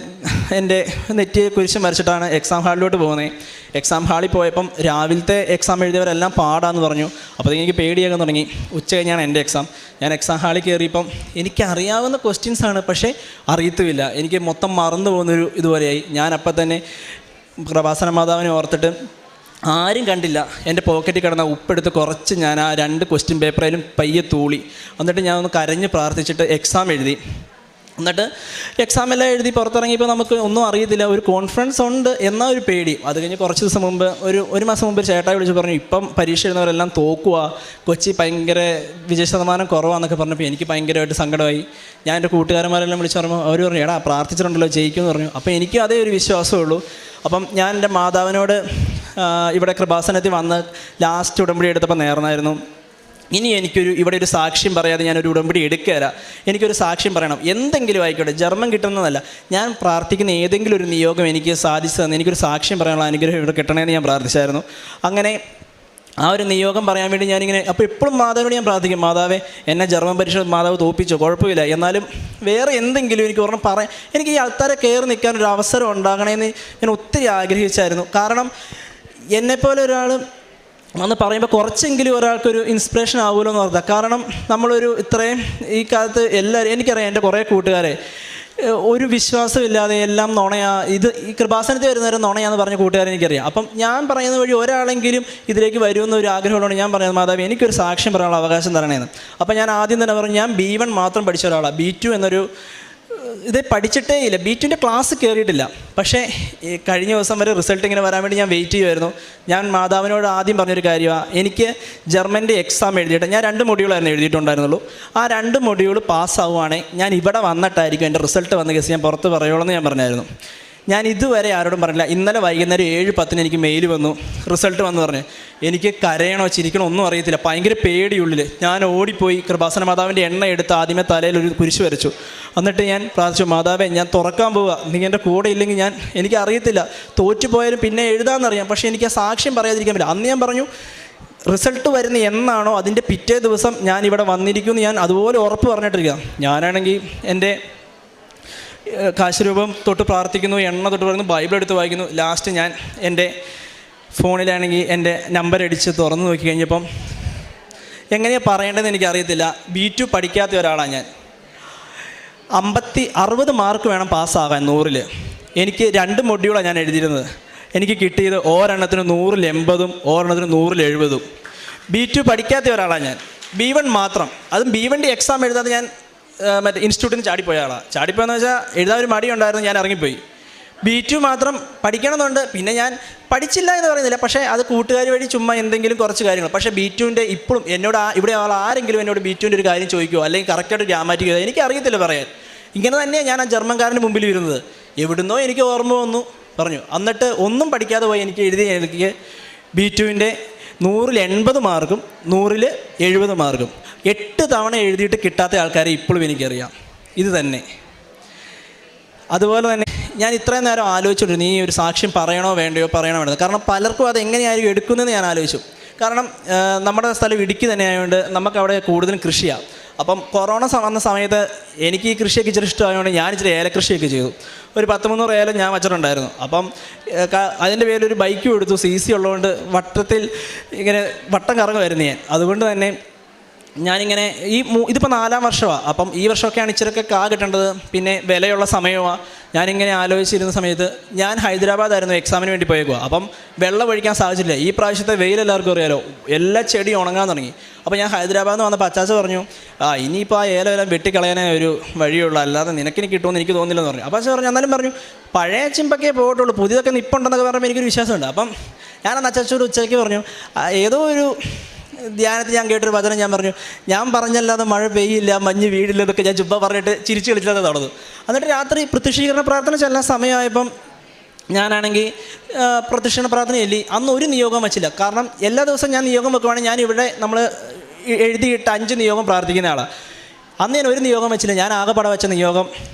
എൻ്റെ നെറ്റിയെ കുരിശ് വരച്ചിട്ടാണ് എക്സാം ഹാളിലോട്ട് പോകുന്നത്. എക്സാം ഹാളിൽ പോയപ്പം രാവിലത്തെ എക്സാം എഴുതിയവരെല്ലാം പാടാന്ന് പറഞ്ഞു. അപ്പോൾ എനിക്ക് പേടിയാകാൻ തുടങ്ങി. ഉച്ച കഴിഞ്ഞാണ് എൻ്റെ എക്സാം. ഞാൻ എക്സാം ഹാളിൽ കയറിയപ്പം എനിക്കറിയാവുന്ന ക്വസ്റ്റ്യൻസാണ്, പക്ഷേ അറിയത്തുമില്ല. എനിക്ക് മൊത്തം മറന്നു പോകുന്നൊരു ഇതുപോലെയായി. ഞാൻ അപ്പം തന്നെ കൃപാസന മാതാവിനെ ഓർത്തിട്ട് ആരും കണ്ടില്ല എൻ്റെ പോക്കറ്റിൽ കിടന്ന ഉപ്പെടുത്ത് കുറച്ച് ഞാൻ ആ 2 ക്വസ്റ്റ്യൻ പേപ്പറിലും പയ്യെ തൂളി. എന്നിട്ട് ഞാൻ ഒന്ന് കരഞ്ഞ് പ്രാർത്ഥിച്ചിട്ട് എക്സാം എഴുതി. എന്നിട്ട് എക്സാം എല്ലാം എഴുതി പുറത്തിറങ്ങിയപ്പോൾ നമുക്ക് ഒന്നും അറിയത്തില്ല. ഒരു കോൺഫിഡൻസ് ഉണ്ട് എന്നാൽ ഒരു പേടി. അത് കഴിഞ്ഞ് കുറച്ച് ദിവസം മുമ്പ് ഒരു മാസം മുമ്പ് ചേട്ടായി വിളിച്ച് പറഞ്ഞു, ഇപ്പം പരീക്ഷ എഴുതുന്നവരെല്ലാം തോക്കുക, കൊച്ചി ഭയങ്കര വിജയശതമാനം കുറവാന്നൊക്കെ പറഞ്ഞപ്പോൾ എനിക്ക് ഭയങ്കരമായിട്ട് സങ്കടമായി. ഞാൻ എൻ്റെ കൂട്ടുകാരന്മാരെല്ലാം വിളിച്ച് പറയുമ്പോൾ അവർ പറഞ്ഞു, എടാ പ്രാർത്ഥിച്ചിട്ടുണ്ടല്ലോ ജയിക്കുമെന്ന് പറഞ്ഞു. അപ്പോൾ എനിക്ക് അതേ ഒരു വിശ്വാസമുള്ളൂ. അപ്പം ഞാൻ എൻ്റെ മാതാവിനോട് ഇവിടെ കൃപാസനത്തിൽ വന്ന് ലാസ്റ്റ് ഉടമ്പടി എടുത്തപ്പോൾ നേർന്നായിരുന്നു, ഇനി ഇവിടെ ഒരു സാക്ഷ്യം പറയാതെ ഞാനൊരു ഉടമ്പടി എടുക്കുകയില്ല. എനിക്കൊരു സാക്ഷ്യം പറയണം, എന്തെങ്കിലും ആയിക്കോട്ടെ, ജർമ്മൻ കിട്ടുന്നതല്ല, ഞാൻ പ്രാർത്ഥിക്കുന്ന ഏതെങ്കിലും ഒരു നിയോഗം എനിക്ക് സാധിച്ചു തന്നെ എനിക്കൊരു സാക്ഷ്യം പറയാനുള്ള അനുഗ്രഹം ഇവിടെ കിട്ടണമെന്ന് ഞാൻ പ്രാർത്ഥിച്ചായിരുന്നു. അങ്ങനെ ആ ഒരു നിയോഗം പറയാൻ വേണ്ടി ഞാനിങ്ങനെ അപ്പോൾ എപ്പോഴും മാതാവിനോട് ഞാൻ പ്രാർത്ഥിക്കും, മാതാവേ എന്നെ ജർമ്മൻ പരീക്ഷ മാതാവ് തോൽപ്പിച്ചോ, കുഴപ്പമില്ല, എന്നാലും വേറെ എന്തെങ്കിലും എനിക്ക് ഒരെണ്ണം പറയാൻ, എനിക്ക് ഈ ആൾക്കാരെ കയറി നിൽക്കാനൊരു അവസരം ഉണ്ടാകണമെന്ന് ഞാൻ ഒത്തിരി ആഗ്രഹിച്ചായിരുന്നു. കാരണം എന്നെപ്പോലെ ഒരാൾ വന്ന് പറയുമ്പോൾ കുറച്ചെങ്കിലും ഒരാൾക്കൊരു ഇൻസ്പിറേഷൻ ആകുമല്ലോ എന്ന് പറഞ്ഞാൽ. കാരണം നമ്മളൊരു ഇത്രയും ഈ കാലത്ത് എല്ലാവരും, എനിക്കറിയാം എൻ്റെ കുറേ കൂട്ടുകാരെ ഒരു വിശ്വാസമില്ലാതെ എല്ലാം നുണയാ, ഈ കൃപാസനത്തിൽ വരുന്നവരെ നുണയാന്ന് പറഞ്ഞ കൂട്ടുകാരെ എനിക്കറിയാം. അപ്പം ഞാൻ പറയുന്ന വഴി ഒരാളെങ്കിലും ഇതിലേക്ക് വരുമെന്ന ഒരു ആഗ്രഹമുള്ളതുകൊണ്ട് ഞാൻ പറയുന്നത്, മാതാവ് എനിക്കൊരു സാക്ഷ്യം പറയാനുള്ള അവകാശം തരണേന്ന്. അപ്പം ഞാൻ ആദ്യം തന്നെ പറഞ്ഞു, ഞാൻ B1 മാത്രം പഠിച്ച ഒരാളാണ്. B2 എന്നൊരു ഇത് പഠിച്ചിട്ടേ ഇല്ല, B2ൻ്റെ ക്ലാസ് കയറിയിട്ടില്ല. പക്ഷേ കഴിഞ്ഞ ദിവസം വരെ റിസൾട്ട് ഇങ്ങനെ വരാൻ വേണ്ടി ഞാൻ വെയിറ്റ് ചെയ്യുമായിരുന്നു. ഞാൻ മാതാവിനോട് ആദ്യം പറഞ്ഞൊരു കാര്യമാണ്, എനിക്ക് ജർമ്മൻ്റെ എക്സാം എഴുതിയിട്ട് ഞാൻ 2 മൊഡ്യൂളായിരുന്നു എഴുതിയിട്ടുണ്ടായിരുന്നുള്ളൂ. ആ 2 മൊഡ്യൂൾ പാസ്സാവുകയാണെങ്കിൽ ഞാൻ ഇവിടെ വന്നിട്ടായിരിക്കും എൻ്റെ റിസൾട്ട് വന്ന കേസ് ഞാൻ പുറത്ത് പറയുള്ളൂ എന്ന് ഞാൻ പറഞ്ഞായിരുന്നു. ഞാൻ ഇതുവരെ ആരോടും പറഞ്ഞില്ല. ഇന്നലെ വൈകുന്നേരം 7:10 എനിക്ക് മെയിൽ വന്നു, റിസൾട്ട് വന്നു പറഞ്ഞു. എനിക്ക് കരയണോ ചിരിക്കണോ ഒന്നും അറിയത്തില്ല, ഭയങ്കര പേടിയുള്ളിൽ. ഞാൻ ഓടിപ്പോയി കൃപാസന മാതാവിൻ്റെ എണ്ണ എടുത്ത് ആദ്യമേ തലയിൽ ഒരു കുരിശ് വരച്ചു. എന്നിട്ട് ഞാൻ പ്രാർത്ഥിച്ചു, മാതാവേ ഞാൻ തുറക്കാൻ പോവുക, നീ എൻ്റെ കൂടെ ഇല്ലെങ്കിൽ എനിക്കറിയത്തില്ല, തോറ്റുപോയാലും പിന്നെ എഴുതാമെന്നറിയാം, പക്ഷേ എനിക്ക് ആ സാക്ഷ്യം പറയാതിരിക്കാൻ പറ്റില്ല. അന്ന് ഞാൻ പറഞ്ഞു, റിസൾട്ട് വരുന്ന എന്നാണോ അതിൻ്റെ പിറ്റേ ദിവസം ഞാൻ ഇവിടെ വന്നിരിക്കുമെന്ന് ഞാൻ അതുപോലെ ഉറപ്പ് പറഞ്ഞിട്ടിരിക്കുക. ഞാനാണെങ്കിൽ എൻ്റെ കാശുരൂപം തൊട്ട് പ്രാർത്ഥിക്കുന്നു, എണ്ണ തൊട്ട് പറയുന്നു, ബൈബിൾ എടുത്ത് വായിക്കുന്നു. ലാസ്റ്റ് ഞാൻ എൻ്റെ ഫോണിലാണെങ്കിൽ എൻ്റെ നമ്പർ അടിച്ച് തുറന്ന് നോക്കി കഴിഞ്ഞപ്പം എങ്ങനെയാണ് പറയേണ്ടതെന്ന് എനിക്കറിയത്തില്ല. B2 പഠിക്കാത്ത ഒരാളാണ് ഞാൻ. 60 മാർക്ക് വേണം പാസ്സാകാൻ 100-ൽ. എനിക്ക് 2 മൊഡ്യൂളാണ് ഞാൻ എഴുതിയിരുന്നത്. എനിക്ക് കിട്ടിയത് ഒരെണ്ണത്തിന് 100-ൽ 80-ഉം ഒരെണ്ണത്തിന് 100-ൽ 70-ഉം. B2 പഠിക്കാത്ത ഒരാളാണ് ഞാൻ. B1 മാത്രം, അതും B1ൻ്റെ എക്സാം എഴുതാതെ ഞാൻ മറ്റേ ഇൻസ്റ്റിറ്റ്യൂട്ടിന് ചാടിപ്പോയ ആളാണ്. ചാടിപ്പോയെന്ന് വെച്ചാൽ എഴുതാൻ ഒരു മടിയുണ്ടായിരുന്നു, ഞാൻ ഇറങ്ങിപ്പോയി. B2 മാത്രം പഠിക്കണമെന്നുണ്ട്. പിന്നെ ഞാൻ പഠിച്ചില്ല എന്ന് പറയുന്നില്ല, പക്ഷേ അത് കൂട്ടുകാർ വഴി ചുമ്മാ എന്തെങ്കിലും കുറച്ച് കാര്യങ്ങൾ. പക്ഷേ B2ൻ്റെ ഇപ്പോഴും എന്നോട് ഇവിടെ ആരെങ്കിലും എന്നോട് B2ൻ്റെ ഒരു കാര്യം ചോദിക്കുമോ, അല്ലെങ്കിൽ കറക്റ്റായിട്ട് ഗ്രാമാറ്റിക് എനിക്കറിയത്തില്ല പറയാൻ. ഇങ്ങനെ തന്നെയാണ് ഞാൻ ആ ജർമ്മൻകാരന് മുമ്പിൽ വരുന്നത്. എവിടുന്നോ എനിക്ക് ഓർമ്മ വന്നു പറഞ്ഞു. എന്നിട്ട് ഒന്നും പഠിക്കാതെ പോയി എനിക്ക് എനിക്ക് B2ൻ്റെ 100-ൽ 80 മാർക്കും 100-ൽ 70 മാർക്കും 8 തവണ എഴുതിയിട്ട് കിട്ടാത്ത ആൾക്കാരെ ഇപ്പോഴും എനിക്കറിയാം. ഇത് തന്നെ. അതുപോലെ തന്നെ ഞാൻ ഇത്രയും നേരം ആലോചിച്ചിട്ടുണ്ട്, നീ ഒരു സാക്ഷ്യം പറയണോ വേണ്ടയോ വേണ്ടത്. കാരണം പലർക്കും അത് എങ്ങനെയായിരിക്കും എടുക്കുന്നതെന്ന് ഞാൻ ആലോചിച്ചു. കാരണം നമ്മുടെ സ്ഥലം ഇടുക്കി തന്നെ ആയതുകൊണ്ട് നമുക്കവിടെ കൂടുതലും കൃഷിയാണ്. അപ്പം കൊറോണ വന്ന സമയത്ത് എനിക്ക് ഈ കൃഷിയൊക്കെ ഇച്ചിരി ഇഷ്ടമായതുകൊണ്ട് ഞാൻ ഇച്ചിരി ഏലക്കൃഷിയൊക്കെ ചെയ്തു. ഒരു 10-300 ഏലം ഞാൻ വച്ചിട്ടുണ്ടായിരുന്നു. അപ്പം അതിൻ്റെ പേരിലൊരു ബൈക്കും എടുത്തു. CC ഉള്ളതുകൊണ്ട് വട്ടത്തിൽ ഇങ്ങനെ വട്ടം കറങ്ങുമായിരുന്നു ഞാൻ. അതുകൊണ്ട് തന്നെ ഞാനിങ്ങനെ ഇതിപ്പോൾ 4-ാം വർഷമാണ്. അപ്പം ഈ വർഷമൊക്കെയാണ് ഇച്ചിരൊക്കെ കിട്ടേണ്ടത്, പിന്നെ വിലയുള്ള സമയമാണ്. ഞാനിങ്ങനെ ആലോചിച്ചിരുന്ന സമയത്ത് ഞാൻ ഹൈദരാബാദായിരുന്നു എക്സാമിന് വേണ്ടി പോയേക്കുക. അപ്പം വെള്ളം ഒഴിക്കാൻ സാധിച്ചില്ല. ഈ പ്രാവശ്യത്തെ വെയിൽ എല്ലാവർക്കും അറിയാലോ, എല്ലാ ചെടിയും ഉണങ്ങാൻ തുടങ്ങി. അപ്പോൾ ഞാൻ ഹൈദരാബാദിൽ നിന്ന് വന്നപ്പോൾ അച്ചാച്ച പറഞ്ഞു, ഇനിയിപ്പോൾ ആ ഏലം വെട്ടിക്കളയാനേ ഒരു വഴിയുള്ളൂ, അല്ലാതെ നിനക്കിനി കിട്ടുമെന്ന് എനിക്ക് തോന്നില്ലെന്ന് പറഞ്ഞു. അപ്പോൾ അച്ഛൻ പറഞ്ഞു, എന്നാലും പറഞ്ഞു പഴയ ചിമ്പൊക്കെ പോയിട്ടുള്ളൂ, പുതിയതൊക്കെ നിപ്പുണ്ടെന്നൊക്കെ പറയുമ്പോൾ എനിക്കൊരു വിശ്വാസമുണ്ട്. അപ്പം ഞാനന്ന് അച്ചാച്ചോട് ഉച്ചയ്ക്ക് പറഞ്ഞു, ഏതോ ഒരു ധ്യാനത്തിൽ ഞാൻ കേട്ടൊരു വചനം ഞാൻ പറഞ്ഞു, ഞാൻ പറഞ്ഞല്ലാതെ മഴ പെയ്യില്ല, മഞ്ഞ് വീടില്ല എന്നൊക്കെ ഞാൻ ചുമ്മാ പറഞ്ഞിട്ട് ചിരിച്ച് കളിച്ചാൽ നടന്നു. എന്നിട്ട് രാത്രി പ്രത്യക്ഷീകരണ പ്രാർത്ഥന ചെല്ലാൻ സമയമായപ്പം ഞാനാണെങ്കിൽ പ്രത്യക്ഷീകരണ പ്രാർത്ഥന ചൊല്ലി. അന്ന് ഒരു നിയോഗം വച്ചില്ല. കാരണം എല്ലാ ദിവസവും ഞാൻ നിയോഗം വെക്കുവാണെങ്കിൽ ഞാൻ ഇവിടെ നമ്മൾ എഴുതിയിട്ട് 5 നിയോഗം പ്രാർത്ഥിക്കുന്ന ആളാണ്. അന്ന് ഞാൻ ഒരു നിയോഗം വെച്ചില്ല. ഞാൻ ആകെപ്പാടെ വെച്ച നിയോഗം,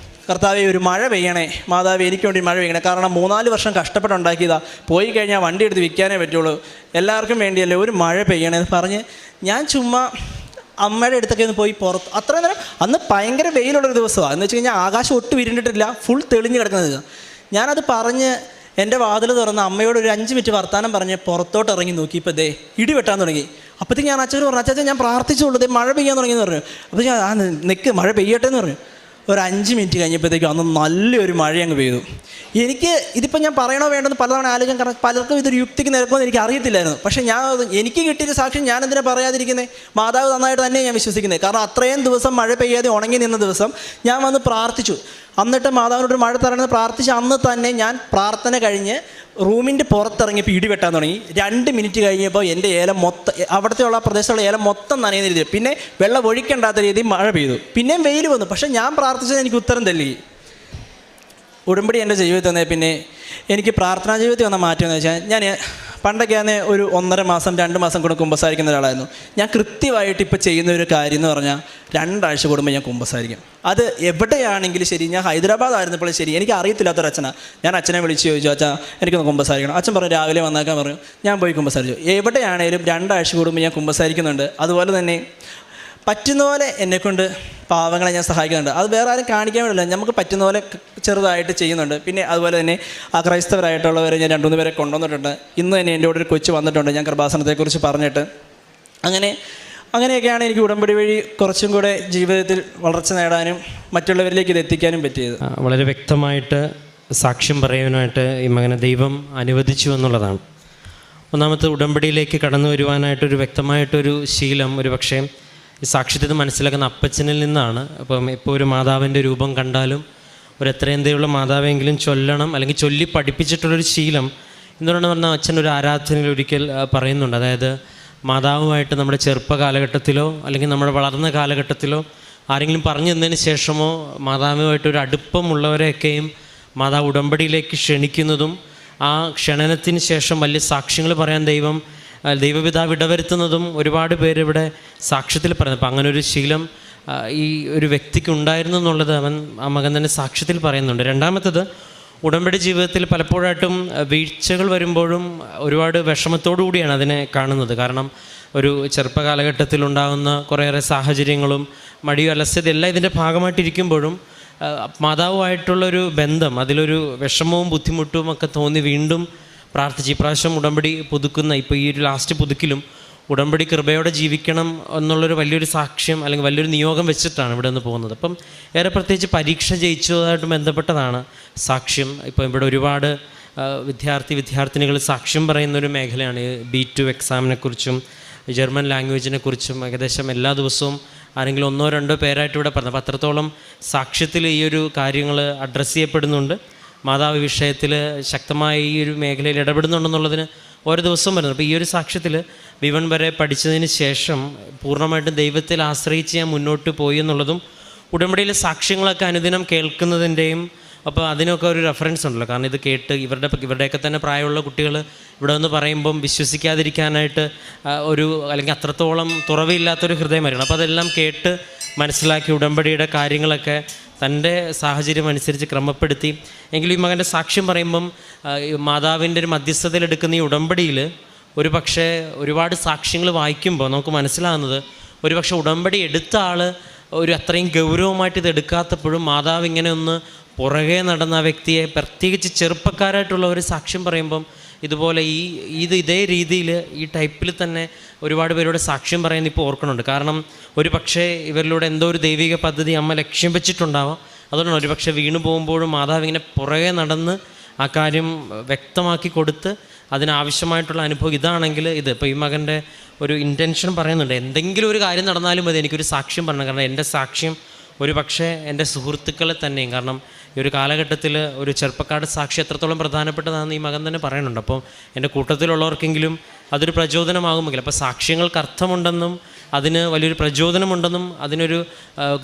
കർത്താവേ ഒരു മഴ പെയ്യണേ, മാതാവേ എനിക്ക് വേണ്ടി മഴ പെയ്യണേ. കാരണം 3-4 വർഷം കഷ്ടപ്പെട്ടുണ്ടാക്കിയതാണ്, പോയി കഴിഞ്ഞാൽ വണ്ടി എടുത്ത് വിൽക്കാനേ പറ്റുള്ളൂ, എല്ലാവർക്കും വേണ്ടിയല്ലേ, ഒരു മഴ പെയ്യണേ എന്ന് പറഞ്ഞ് ഞാൻ ചുമ്മാ അമ്മയുടെ അടുത്തൊക്കെ ഒന്ന് പോയി പുറത്ത്. അത്രയും നേരം അന്ന് ഭയങ്കര വെയിലുള്ളൊരു ദിവസമാണ്. എന്ന് വെച്ച് കഴിഞ്ഞാൽ ആകാശം ഒട്ടും ഇരുണ്ടിട്ടില്ല, ഫുൾ തെളിഞ്ഞ് കിടക്കുന്നത്. ഞാനത് പറഞ്ഞ് എൻ്റെ വാതിൽ തുറന്ന് അമ്മയോട് ഒരു 5 മിനിറ്റ് വർത്താനം പറഞ്ഞ് പുറത്തോട്ട് ഇറങ്ങി നോക്കിയപ്പോൾ ദേ ഇടി വെട്ടാൻ തുടങ്ങി. അപ്പോഴത്തേക്ക് ഞാൻ അച്ഛനോട് പറഞ്ഞു, അച്ഛൻ ഞാൻ പ്രാർത്ഥിച്ചുള്ളൂ, ദേ മഴ പെയ്യാൻ തുടങ്ങിയെന്ന് പറഞ്ഞു. അപ്പോൾ ഞാൻ നിൽക്ക് മഴ പെയ്യട്ടെ എന്ന് പറഞ്ഞു. ഒരു 5 മിനിറ്റ് കഴിഞ്ഞപ്പോഴത്തേക്കും അന്ന് നല്ലൊരു മഴ അങ്ങ് പെയ്തു. എനിക്ക് ഇതിപ്പോൾ ഞാൻ പറയണോ വേണ്ടെന്ന് പലതവണ ആലോചിക്കാൻ, കാരണം പലർക്കും ഇതൊരു യുക്തിക്ക് നിരക്കുമെന്ന് എനിക്ക് അറിയത്തില്ലായിരുന്നു. പക്ഷേ എനിക്ക് കിട്ടിയൊരു സാക്ഷ്യം ഞാൻ എന്തിനാ പറയാതിരിക്കുന്നത്? മാതാവ് നന്നായിട്ട് തന്നെ ഞാൻ വിശ്വസിക്കുന്നത്. കാരണം അത്രയും ദിവസം മഴ പെയ്യാതെ ഉണങ്ങി നിന്ന ദിവസം ഞാൻ വന്ന് പ്രാർത്ഥിച്ചു. എന്നിട്ട് മാതാവിനോട് മഴ തരണമെന്ന് പ്രാർത്ഥിച്ച അന്ന് തന്നെ ഞാൻ പ്രാർത്ഥന കഴിഞ്ഞ് റൂമിൻ്റെ പുറത്തിറങ്ങിയപ്പോൾ ഇടി വെട്ടാൻ തുടങ്ങി. 2 മിനിറ്റ് കഴിഞ്ഞപ്പോൾ എൻ്റെ ഏലം മൊത്തം, അവിടുത്തെ ഉള്ള പ്രദേശത്തുള്ള ഏലം മൊത്തം നനയുന്ന രീതിയിൽ, പിന്നെ വെള്ളം ഒഴിക്കേണ്ടാത്ത രീതിയിൽ മഴ പെയ്തു. പിന്നെയും വെയിൽ വന്നു. പക്ഷേ ഞാൻ പ്രാർത്ഥിച്ചത് എനിക്ക് ഉത്തരം തല്ലി. ഉടമ്പടി എൻ്റെ ജീവിതത്തിൽ തന്നെ പിന്നെ എനിക്ക് പ്രാർത്ഥനാ ജീവിതത്തിൽ വന്ന മാറ്റം എന്ന് വെച്ചാൽ, ഞാൻ പണ്ടൊക്കെ ഞാൻ ഒരു 1.5 മാസം 2 മാസം കൂടെ കുമ്പസാരിക്കുന്ന ഒരാളായിരുന്നു. ഞാൻ കൃത്യമായിട്ട് ഇപ്പോൾ ചെയ്യുന്ന ഒരു കാര്യം എന്ന് പറഞ്ഞാൽ 2 ആഴ്ച കൂടുമ്പോൾ ഞാൻ കുമ്പസാരിക്കും. അത് എവിടെയാണെങ്കിലും ശരി. ഞാൻ ഹൈദരാബാദ് ആയിരുന്നപ്പോഴും ശരി, എനിക്ക് അറിയത്തില്ലാത്തൊരച്ഛനാണ്. ഞാൻ അച്ഛനെ വിളിച്ച് ചോദിച്ചു, അച്ഛാ എനിക്കൊന്ന് കുമ്പസാരിക്കണം. അച്ഛൻ പറഞ്ഞു രാവിലെ വന്നേക്കാൻ പറഞ്ഞു. ഞാൻ പോയി കുമ്പസാരിച്ചു. എവിടെയാണേലും 2 ആഴ്ച കൂടുമ്പോൾ ഞാൻ കുമ്പസാരിക്കുന്നുണ്ട്. അതുപോലെ തന്നെ പറ്റുന്ന പോലെ എന്നെക്കൊണ്ട് പാവങ്ങളെ ഞാൻ സഹായിക്കുന്നുണ്ട്. അത് വേറെ ആരും കാണിക്കാൻ വേണ്ടില്ല, നമുക്ക് പറ്റുന്ന പോലെ ചെറുതായിട്ട് ചെയ്യുന്നുണ്ട്. പിന്നെ അതുപോലെ തന്നെ ക്രൈസ്തവരായിട്ടുള്ളവരെ ഞാൻ 2-3 പേരെ കൊണ്ടുവന്നിട്ടുണ്ട്. ഇന്ന് തന്നെ എൻ്റെ കൂടെ ഒരു കൊച്ചു വന്നിട്ടുണ്ട്, ഞാൻ കൃപാസനത്തെക്കുറിച്ച് പറഞ്ഞിട്ട്. അങ്ങനെയൊക്കെയാണ് എനിക്ക് ഉടമ്പടി വഴി കുറച്ചും കൂടെ ജീവിതത്തിൽ വളർച്ച നേടാനും മറ്റുള്ളവരിലേക്ക് ഇത് എത്തിക്കാനും പറ്റിയത്. വളരെ വ്യക്തമായിട്ട് സാക്ഷ്യം പറയാനായിട്ട് ഈ മകനെ ദൈവം അനുവദിച്ചു എന്നുള്ളതാണ്. ഒന്നാമത്തെ ഉടമ്പടിയിലേക്ക് കടന്നു വരുവാനായിട്ടൊരു വ്യക്തമായിട്ടൊരു ശീലം ഒരു പക്ഷേ ഈ സാക്ഷ്യത്തിൽ മനസ്സിലാക്കുന്ന അപ്പച്ചനിൽ നിന്നാണ്. അപ്പം ഇപ്പോൾ ഒരു മാതാവിൻ്റെ രൂപം കണ്ടാലും ഒരു എത്രയെന്തേയുള്ള മാതാവെങ്കിലും ചൊല്ലണം, അല്ലെങ്കിൽ ചൊല്ലി പഠിപ്പിച്ചിട്ടുള്ളൊരു ശീലം എന്തുകൊണ്ടെന്ന് പറഞ്ഞാൽ അച്ഛൻ ഒരു ആരാധനയിൽ ഒരിക്കൽ പറയുന്നുണ്ട്. അതായത് മാതാവുമായിട്ട് നമ്മുടെ ചെറുപ്പ കാലഘട്ടത്തിലോ അല്ലെങ്കിൽ നമ്മുടെ വളർന്ന കാലഘട്ടത്തിലോ ആരെങ്കിലും പറഞ്ഞു തന്നതിന് ശേഷമോ മാതാവുമായിട്ടൊരു അടുപ്പമുള്ളവരെയൊക്കെയും മാതാവ് ഉടമ്പടിയിലേക്ക് ക്ഷണിക്കുന്നതും ആ ക്ഷണനത്തിന് ശേഷം വലിയ സാക്ഷ്യങ്ങൾ പറയാൻ ദൈവപിതാവ് ഇടവരുത്തുന്നതും ഒരുപാട് പേര് ഇവിടെ സാക്ഷ്യത്തിൽ പറയുന്നത്. അപ്പം അങ്ങനെ ഒരു ശീലം ഈ ഒരു വ്യക്തിക്ക് ഉണ്ടായിരുന്നു എന്നുള്ളത് ആ മകൻ തന്നെ സാക്ഷ്യത്തിൽ പറയുന്നുണ്ട്. രണ്ടാമത്തത്, ഉടമ്പടി ജീവിതത്തിൽ പലപ്പോഴായിട്ടും വീഴ്ചകൾ വരുമ്പോഴും ഒരുപാട് വിഷമത്തോടു കൂടിയാണ് അതിനെ കാണുന്നത്. കാരണം ഒരു ചെറുപ്പ കാലഘട്ടത്തിലുണ്ടാകുന്ന കുറേയേറെ സാഹചര്യങ്ങളും മടിയും അലസ്യത എല്ലാം ഇതിൻ്റെ ഭാഗമായിട്ടിരിക്കുമ്പോഴും മാതാവുമായിട്ടുള്ളൊരു ബന്ധം, അതിലൊരു വിഷമവും ബുദ്ധിമുട്ടും ഒക്കെ തോന്നി വീണ്ടും പ്രാർത്ഥിച്ച് ഇപ്രാവശ്യം ഉടമ്പടി പുതുക്കുന്ന, ഇപ്പോൾ ഈ ഒരു ലാസ്റ്റ് പുതുക്കിലും ഉടമ്പടി കൃപയോടെ ജീവിക്കണം എന്നുള്ളൊരു വലിയൊരു സാക്ഷ്യം അല്ലെങ്കിൽ വലിയൊരു നിയോഗം വെച്ചിട്ടാണ് ഇവിടെ നിന്ന് പോകുന്നത്. അപ്പം ഏറെ പ്രത്യേകിച്ച് പരീക്ഷ ജയിച്ചതായിട്ട് ബന്ധപ്പെട്ടതാണ് സാക്ഷ്യം. ഇപ്പോൾ ഇവിടെ ഒരുപാട് വിദ്യാർത്ഥിനികൾ സാക്ഷ്യം പറയുന്നൊരു മേഖലയാണ്. B2 എക്സാമിനെക്കുറിച്ചും ജർമ്മൻ ലാംഗ്വേജിനെ കുറിച്ചും ഏകദേശം എല്ലാ ദിവസവും ആരെങ്കിലും 1-2 പേരായിട്ട് ഇവിടെ പറഞ്ഞു. അപ്പോൾ അത്രത്തോളം സാക്ഷ്യത്തിൽ ഈ ഒരു കാര്യങ്ങൾ അഡ്രസ്സ് ചെയ്യപ്പെടുന്നുണ്ട്. മാതാവ് വിഷയത്തിൽ ശക്തമായി ഈ ഒരു മേഖലയിൽ ഇടപെടുന്നുണ്ടെന്നുള്ളതിന് ഓരോ ദിവസവും വരുന്നത്. അപ്പോൾ ഈ ഒരു സാക്ഷ്യത്തിൽ B1 വരെ പഠിച്ചതിന് ശേഷം പൂർണ്ണമായിട്ടും ദൈവത്തിൽ ആശ്രയിച്ച് ഞാൻ മുന്നോട്ട് പോയി എന്നുള്ളതും ഉടമ്പടിയിലെ സാക്ഷ്യങ്ങളൊക്കെ അനുദിനം കേൾക്കുന്നതിൻ്റെയും അപ്പോൾ അതിനൊക്കെ ഒരു റെഫറൻസ് ഉണ്ടല്ലോ. കാരണം ഇത് കേട്ട് ഇവരുടെയൊക്കെ തന്നെ പ്രായമുള്ള കുട്ടികൾ ഇവിടെ വന്ന് പറയുമ്പം വിശ്വസിക്കാതിരിക്കാനായിട്ട് അല്ലെങ്കിൽ അത്രത്തോളം തുറവില്ലാത്തൊരു ഹൃദയമായിരിക്കണം. അപ്പോൾ അതെല്ലാം കേട്ട് മനസ്സിലാക്കി ഉടമ്പടിയുടെ കാര്യങ്ങളൊക്കെ തൻ്റെ സാഹചര്യം അനുസരിച്ച് ക്രമപ്പെടുത്തി. എങ്കിലും ഈ മകൻ്റെ സാക്ഷ്യം പറയുമ്പം മാതാവിൻ്റെ ഒരു മധ്യസ്ഥതയിലെടുക്കുന്ന ഈ ഉടമ്പടിയിൽ ഒരു പക്ഷേ ഒരുപാട് സാക്ഷ്യങ്ങൾ വായിക്കുമ്പോൾ നമുക്ക് മനസ്സിലാകുന്നത് ഒരു പക്ഷേ ഉടമ്പടി എടുത്ത ആൾ അത്രയും ഗൗരവമായിട്ട് ഇത് എടുക്കാത്തപ്പോഴും മാതാവ് ഇങ്ങനെ ഒന്ന് പുറകെ നടന്ന ആ വ്യക്തിയെ, പ്രത്യേകിച്ച് ചെറുപ്പക്കാരായിട്ടുള്ള ഒരു സാക്ഷ്യം പറയുമ്പം ഇതുപോലെ ഇതേ രീതിയിൽ ഈ ടൈപ്പിൽ തന്നെ ഒരുപാട് പേരോട് സാക്ഷ്യം പറയാൻ ഇപ്പോൾ ഓർക്കണുണ്ട്. കാരണം ഒരു പക്ഷേ ഇവരിലൂടെ എന്തോ ഒരു ദൈവിക പദ്ധതി അമ്മ ലക്ഷ്യം വെച്ചിട്ടുണ്ടാവാം. അതുകൊണ്ടാണ് ഒരു പക്ഷേ വീണു പോകുമ്പോഴും മാതാവ് ഇങ്ങനെ പുറകെ നടന്ന് ആ കാര്യം വ്യക്തമാക്കി കൊടുത്ത് അതിനാവശ്യമായിട്ടുള്ള അനുഭവം ഇതാണെങ്കിൽ ഇത്. ഇപ്പോൾ ഈ മകൻ്റെ ഒരു ഇൻറ്റൻഷൻ പറയുന്നുണ്ട്, എന്തെങ്കിലും ഒരു കാര്യം നടന്നാലും മതി എനിക്കൊരു സാക്ഷ്യം പറയണം. കാരണം എൻ്റെ സാക്ഷ്യം ഒരു പക്ഷേ എൻ്റെ സുഹൃത്തുക്കളെ തന്നെയും, കാരണം ഈ ഒരു കാലഘട്ടത്തിൽ ഒരു ചെറുപ്പക്കാരുടെ സാക്ഷി എത്രത്തോളം പ്രധാനപ്പെട്ടതാണെന്ന് ഈ മകൻ തന്നെ പറയുന്നുണ്ട്. അപ്പോൾ എൻ്റെ കൂട്ടത്തിലുള്ളവർക്കെങ്കിലും അതൊരു പ്രചോദനമാകുമെങ്കിൽ, അപ്പോൾ സാക്ഷ്യങ്ങൾക്ക് അർത്ഥമുണ്ടെന്നും അതിന് വലിയൊരു പ്രചോദനമുണ്ടെന്നും അതിനൊരു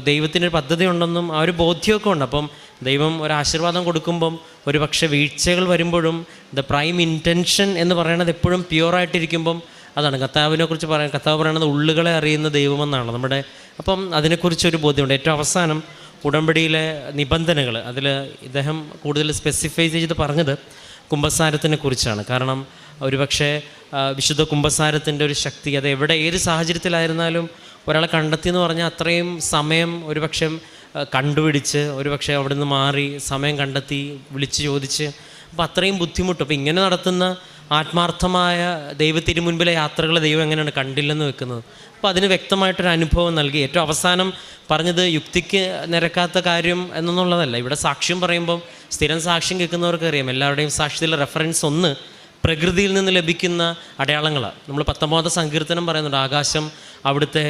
ദൈവത്തിൻ്റെ ഒരു പദ്ധതി ഉണ്ടെന്നും ആ ഒരു ബോധ്യമൊക്കെ ഉണ്ട്. അപ്പം ദൈവം ഒരു ആശീർവാദം കൊടുക്കുമ്പം ഒരു പക്ഷേ വീഴ്ചകൾ വരുമ്പോഴും ദ പ്രൈം ഇൻറ്റൻഷൻ എന്ന് പറയുന്നത് എപ്പോഴും പ്യുവറായിട്ടിരിക്കുമ്പം അതാണ് കർത്താവിനെക്കുറിച്ച് പറയാൻ, കർത്താവ് പറയുന്നത് ഉള്ളുകളെ അറിയുന്ന ദൈവമെന്നാണ് നമ്മുടെ. അപ്പം അതിനെക്കുറിച്ചൊരു ബോധ്യമുണ്ട്. ഏറ്റവും അവസാനം ഉടമ്പടിയിലെ നിബന്ധനകൾ, അതിൽ ഇദ്ദേഹം കൂടുതൽ സ്പെസിഫൈ ചെയ്ത് പറഞ്ഞത് കുമ്പസാരത്തിനെ കുറിച്ചാണ്. കാരണം ഒരുപക്ഷെ വിശുദ്ധ കുമ്പസാരത്തിൻ്റെ ഒരു ശക്തി, അത് എവിടെ ഏത് സാഹചര്യത്തിലായിരുന്നാലും ഒരാളെ കണ്ടെത്തി എന്ന് പറഞ്ഞാൽ അത്രയും സമയം ഒരുപക്ഷെ കണ്ടുപിടിച്ച്, ഒരുപക്ഷെ അവിടെ നിന്ന് മാറി സമയം കണ്ടെത്തി വിളിച്ച് ചോദിച്ച്, അപ്പോൾ അത്രയും ബുദ്ധിമുട്ട്. അപ്പോൾ ഇങ്ങനെ നടത്തുന്ന ആത്മാർത്ഥമായ ദൈവത്തിന് മുൻപിലെ യാത്രകൾ ദൈവം എങ്ങനെയാണ് കണ്ടില്ലെന്ന് വെക്കുന്നത്. അപ്പോൾ അതിന് വ്യക്തമായിട്ടൊരു അനുഭവം നൽകി. ഏറ്റവും അവസാനം പറഞ്ഞത് യുക്തിക്ക് നിരക്കാത്ത കാര്യം എന്നുള്ളതല്ല. ഇവിടെ സാക്ഷ്യം പറയുമ്പം സ്ഥിരം സാക്ഷ്യം കേൾക്കുന്നവർക്ക് അറിയാം, എല്ലാവരുടെയും സാക്ഷ്യത്തിലെ റെഫറൻസ് ഒന്ന് പ്രകൃതിയിൽ നിന്ന് ലഭിക്കുന്ന അടയാളങ്ങളാണ്. നമ്മൾ 19 സങ്കീർത്തനം പറയുന്നുണ്ട്, ആകാശം അവിടുത്തെ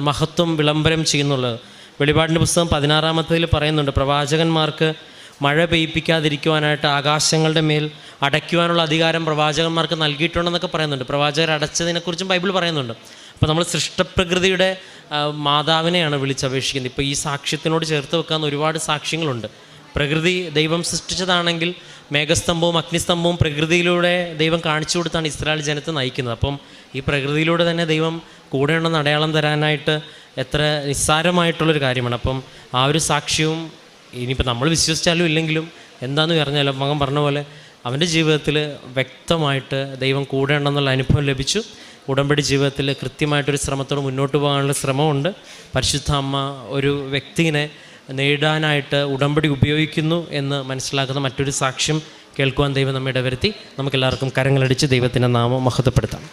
മഹത്വം വിളംബരം ചെയ്യുന്നുള്ളത്. വെളിപാടിൻ്റെ പുസ്തകം 16-ൽ പറയുന്നുണ്ട്, പ്രവാചകന്മാർക്ക് മഴ പെയ്യിപ്പിക്കാതിരിക്കുവാനായിട്ട് ആകാശങ്ങളുടെ മേൽ അടയ്ക്കുവാനുള്ള അധികാരം പ്രവാചകന്മാർക്ക് നൽകിയിട്ടുണ്ടെന്നൊക്കെ പറയുന്നുണ്ട്. പ്രവാചകർ അടച്ചതിനെക്കുറിച്ചും ബൈബിൾ പറയുന്നുണ്ട്. അപ്പോൾ നമ്മൾ സൃഷ്ടപ്രകൃതിയുടെ മാതാവിനെയാണ് വിളിച്ചപേക്ഷിക്കുന്നത്. ഇപ്പോൾ ഈ സാക്ഷ്യത്തിനോട് ചേർത്ത് വെക്കാവുന്ന ഒരുപാട് സാക്ഷ്യങ്ങളുണ്ട്. പ്രകൃതി ദൈവം സൃഷ്ടിച്ചതാണെങ്കിൽ മേഘസ്തംഭവും അഗ്നിസ്തംഭവും പ്രകൃതിയിലൂടെ ദൈവം കാണിച്ചു കൊടുത്താണ് ഇസ്രായേൽ ജനത്തെ നയിക്കുന്നത്. അപ്പം ഈ പ്രകൃതിയിലൂടെ തന്നെ ദൈവം കൂടെയുണ്ടെന്ന് അടയാളം തരാനായിട്ട് എത്ര നിസ്സാരമായിട്ടുള്ളൊരു കാര്യമാണ്. അപ്പം ആ ഒരു സാക്ഷ്യവും ഇനിയിപ്പോൾ നമ്മൾ വിശ്വസിച്ചാലും ഇല്ലെങ്കിലും എന്താണെന്ന് പറഞ്ഞാലും മകൻ പറഞ്ഞ പോലെ അവൻ്റെ ജീവിതത്തിൽ വ്യക്തമായിട്ട് ദൈവം കൂടെ ഉണ്ടെന്നുള്ള അനുഭവം ലഭിച്ചു. ഉടമ്പടി ജീവിതത്തിൽ കൃത്യമായിട്ടൊരു ശ്രമത്തോട് മുന്നോട്ട് പോകാനുള്ള ശ്രമമുണ്ട്. പരിശുദ്ധ അമ്മ ഒരു വ്യക്തിയെ നേടാനായിട്ട് ഉടമ്പടി ഉപയോഗിക്കുന്നു എന്ന് മനസ്സിലാക്കുന്ന മറ്റൊരു സാക്ഷ്യം കേൾക്കുവാൻ ദൈവം നമ്മെ ഇടവരുത്തി. നമുക്കെല്ലാവർക്കും കരങ്ങളടിച്ച് ദൈവത്തിൻ്റെ നാമം മഹത്വപ്പെടുത്താം.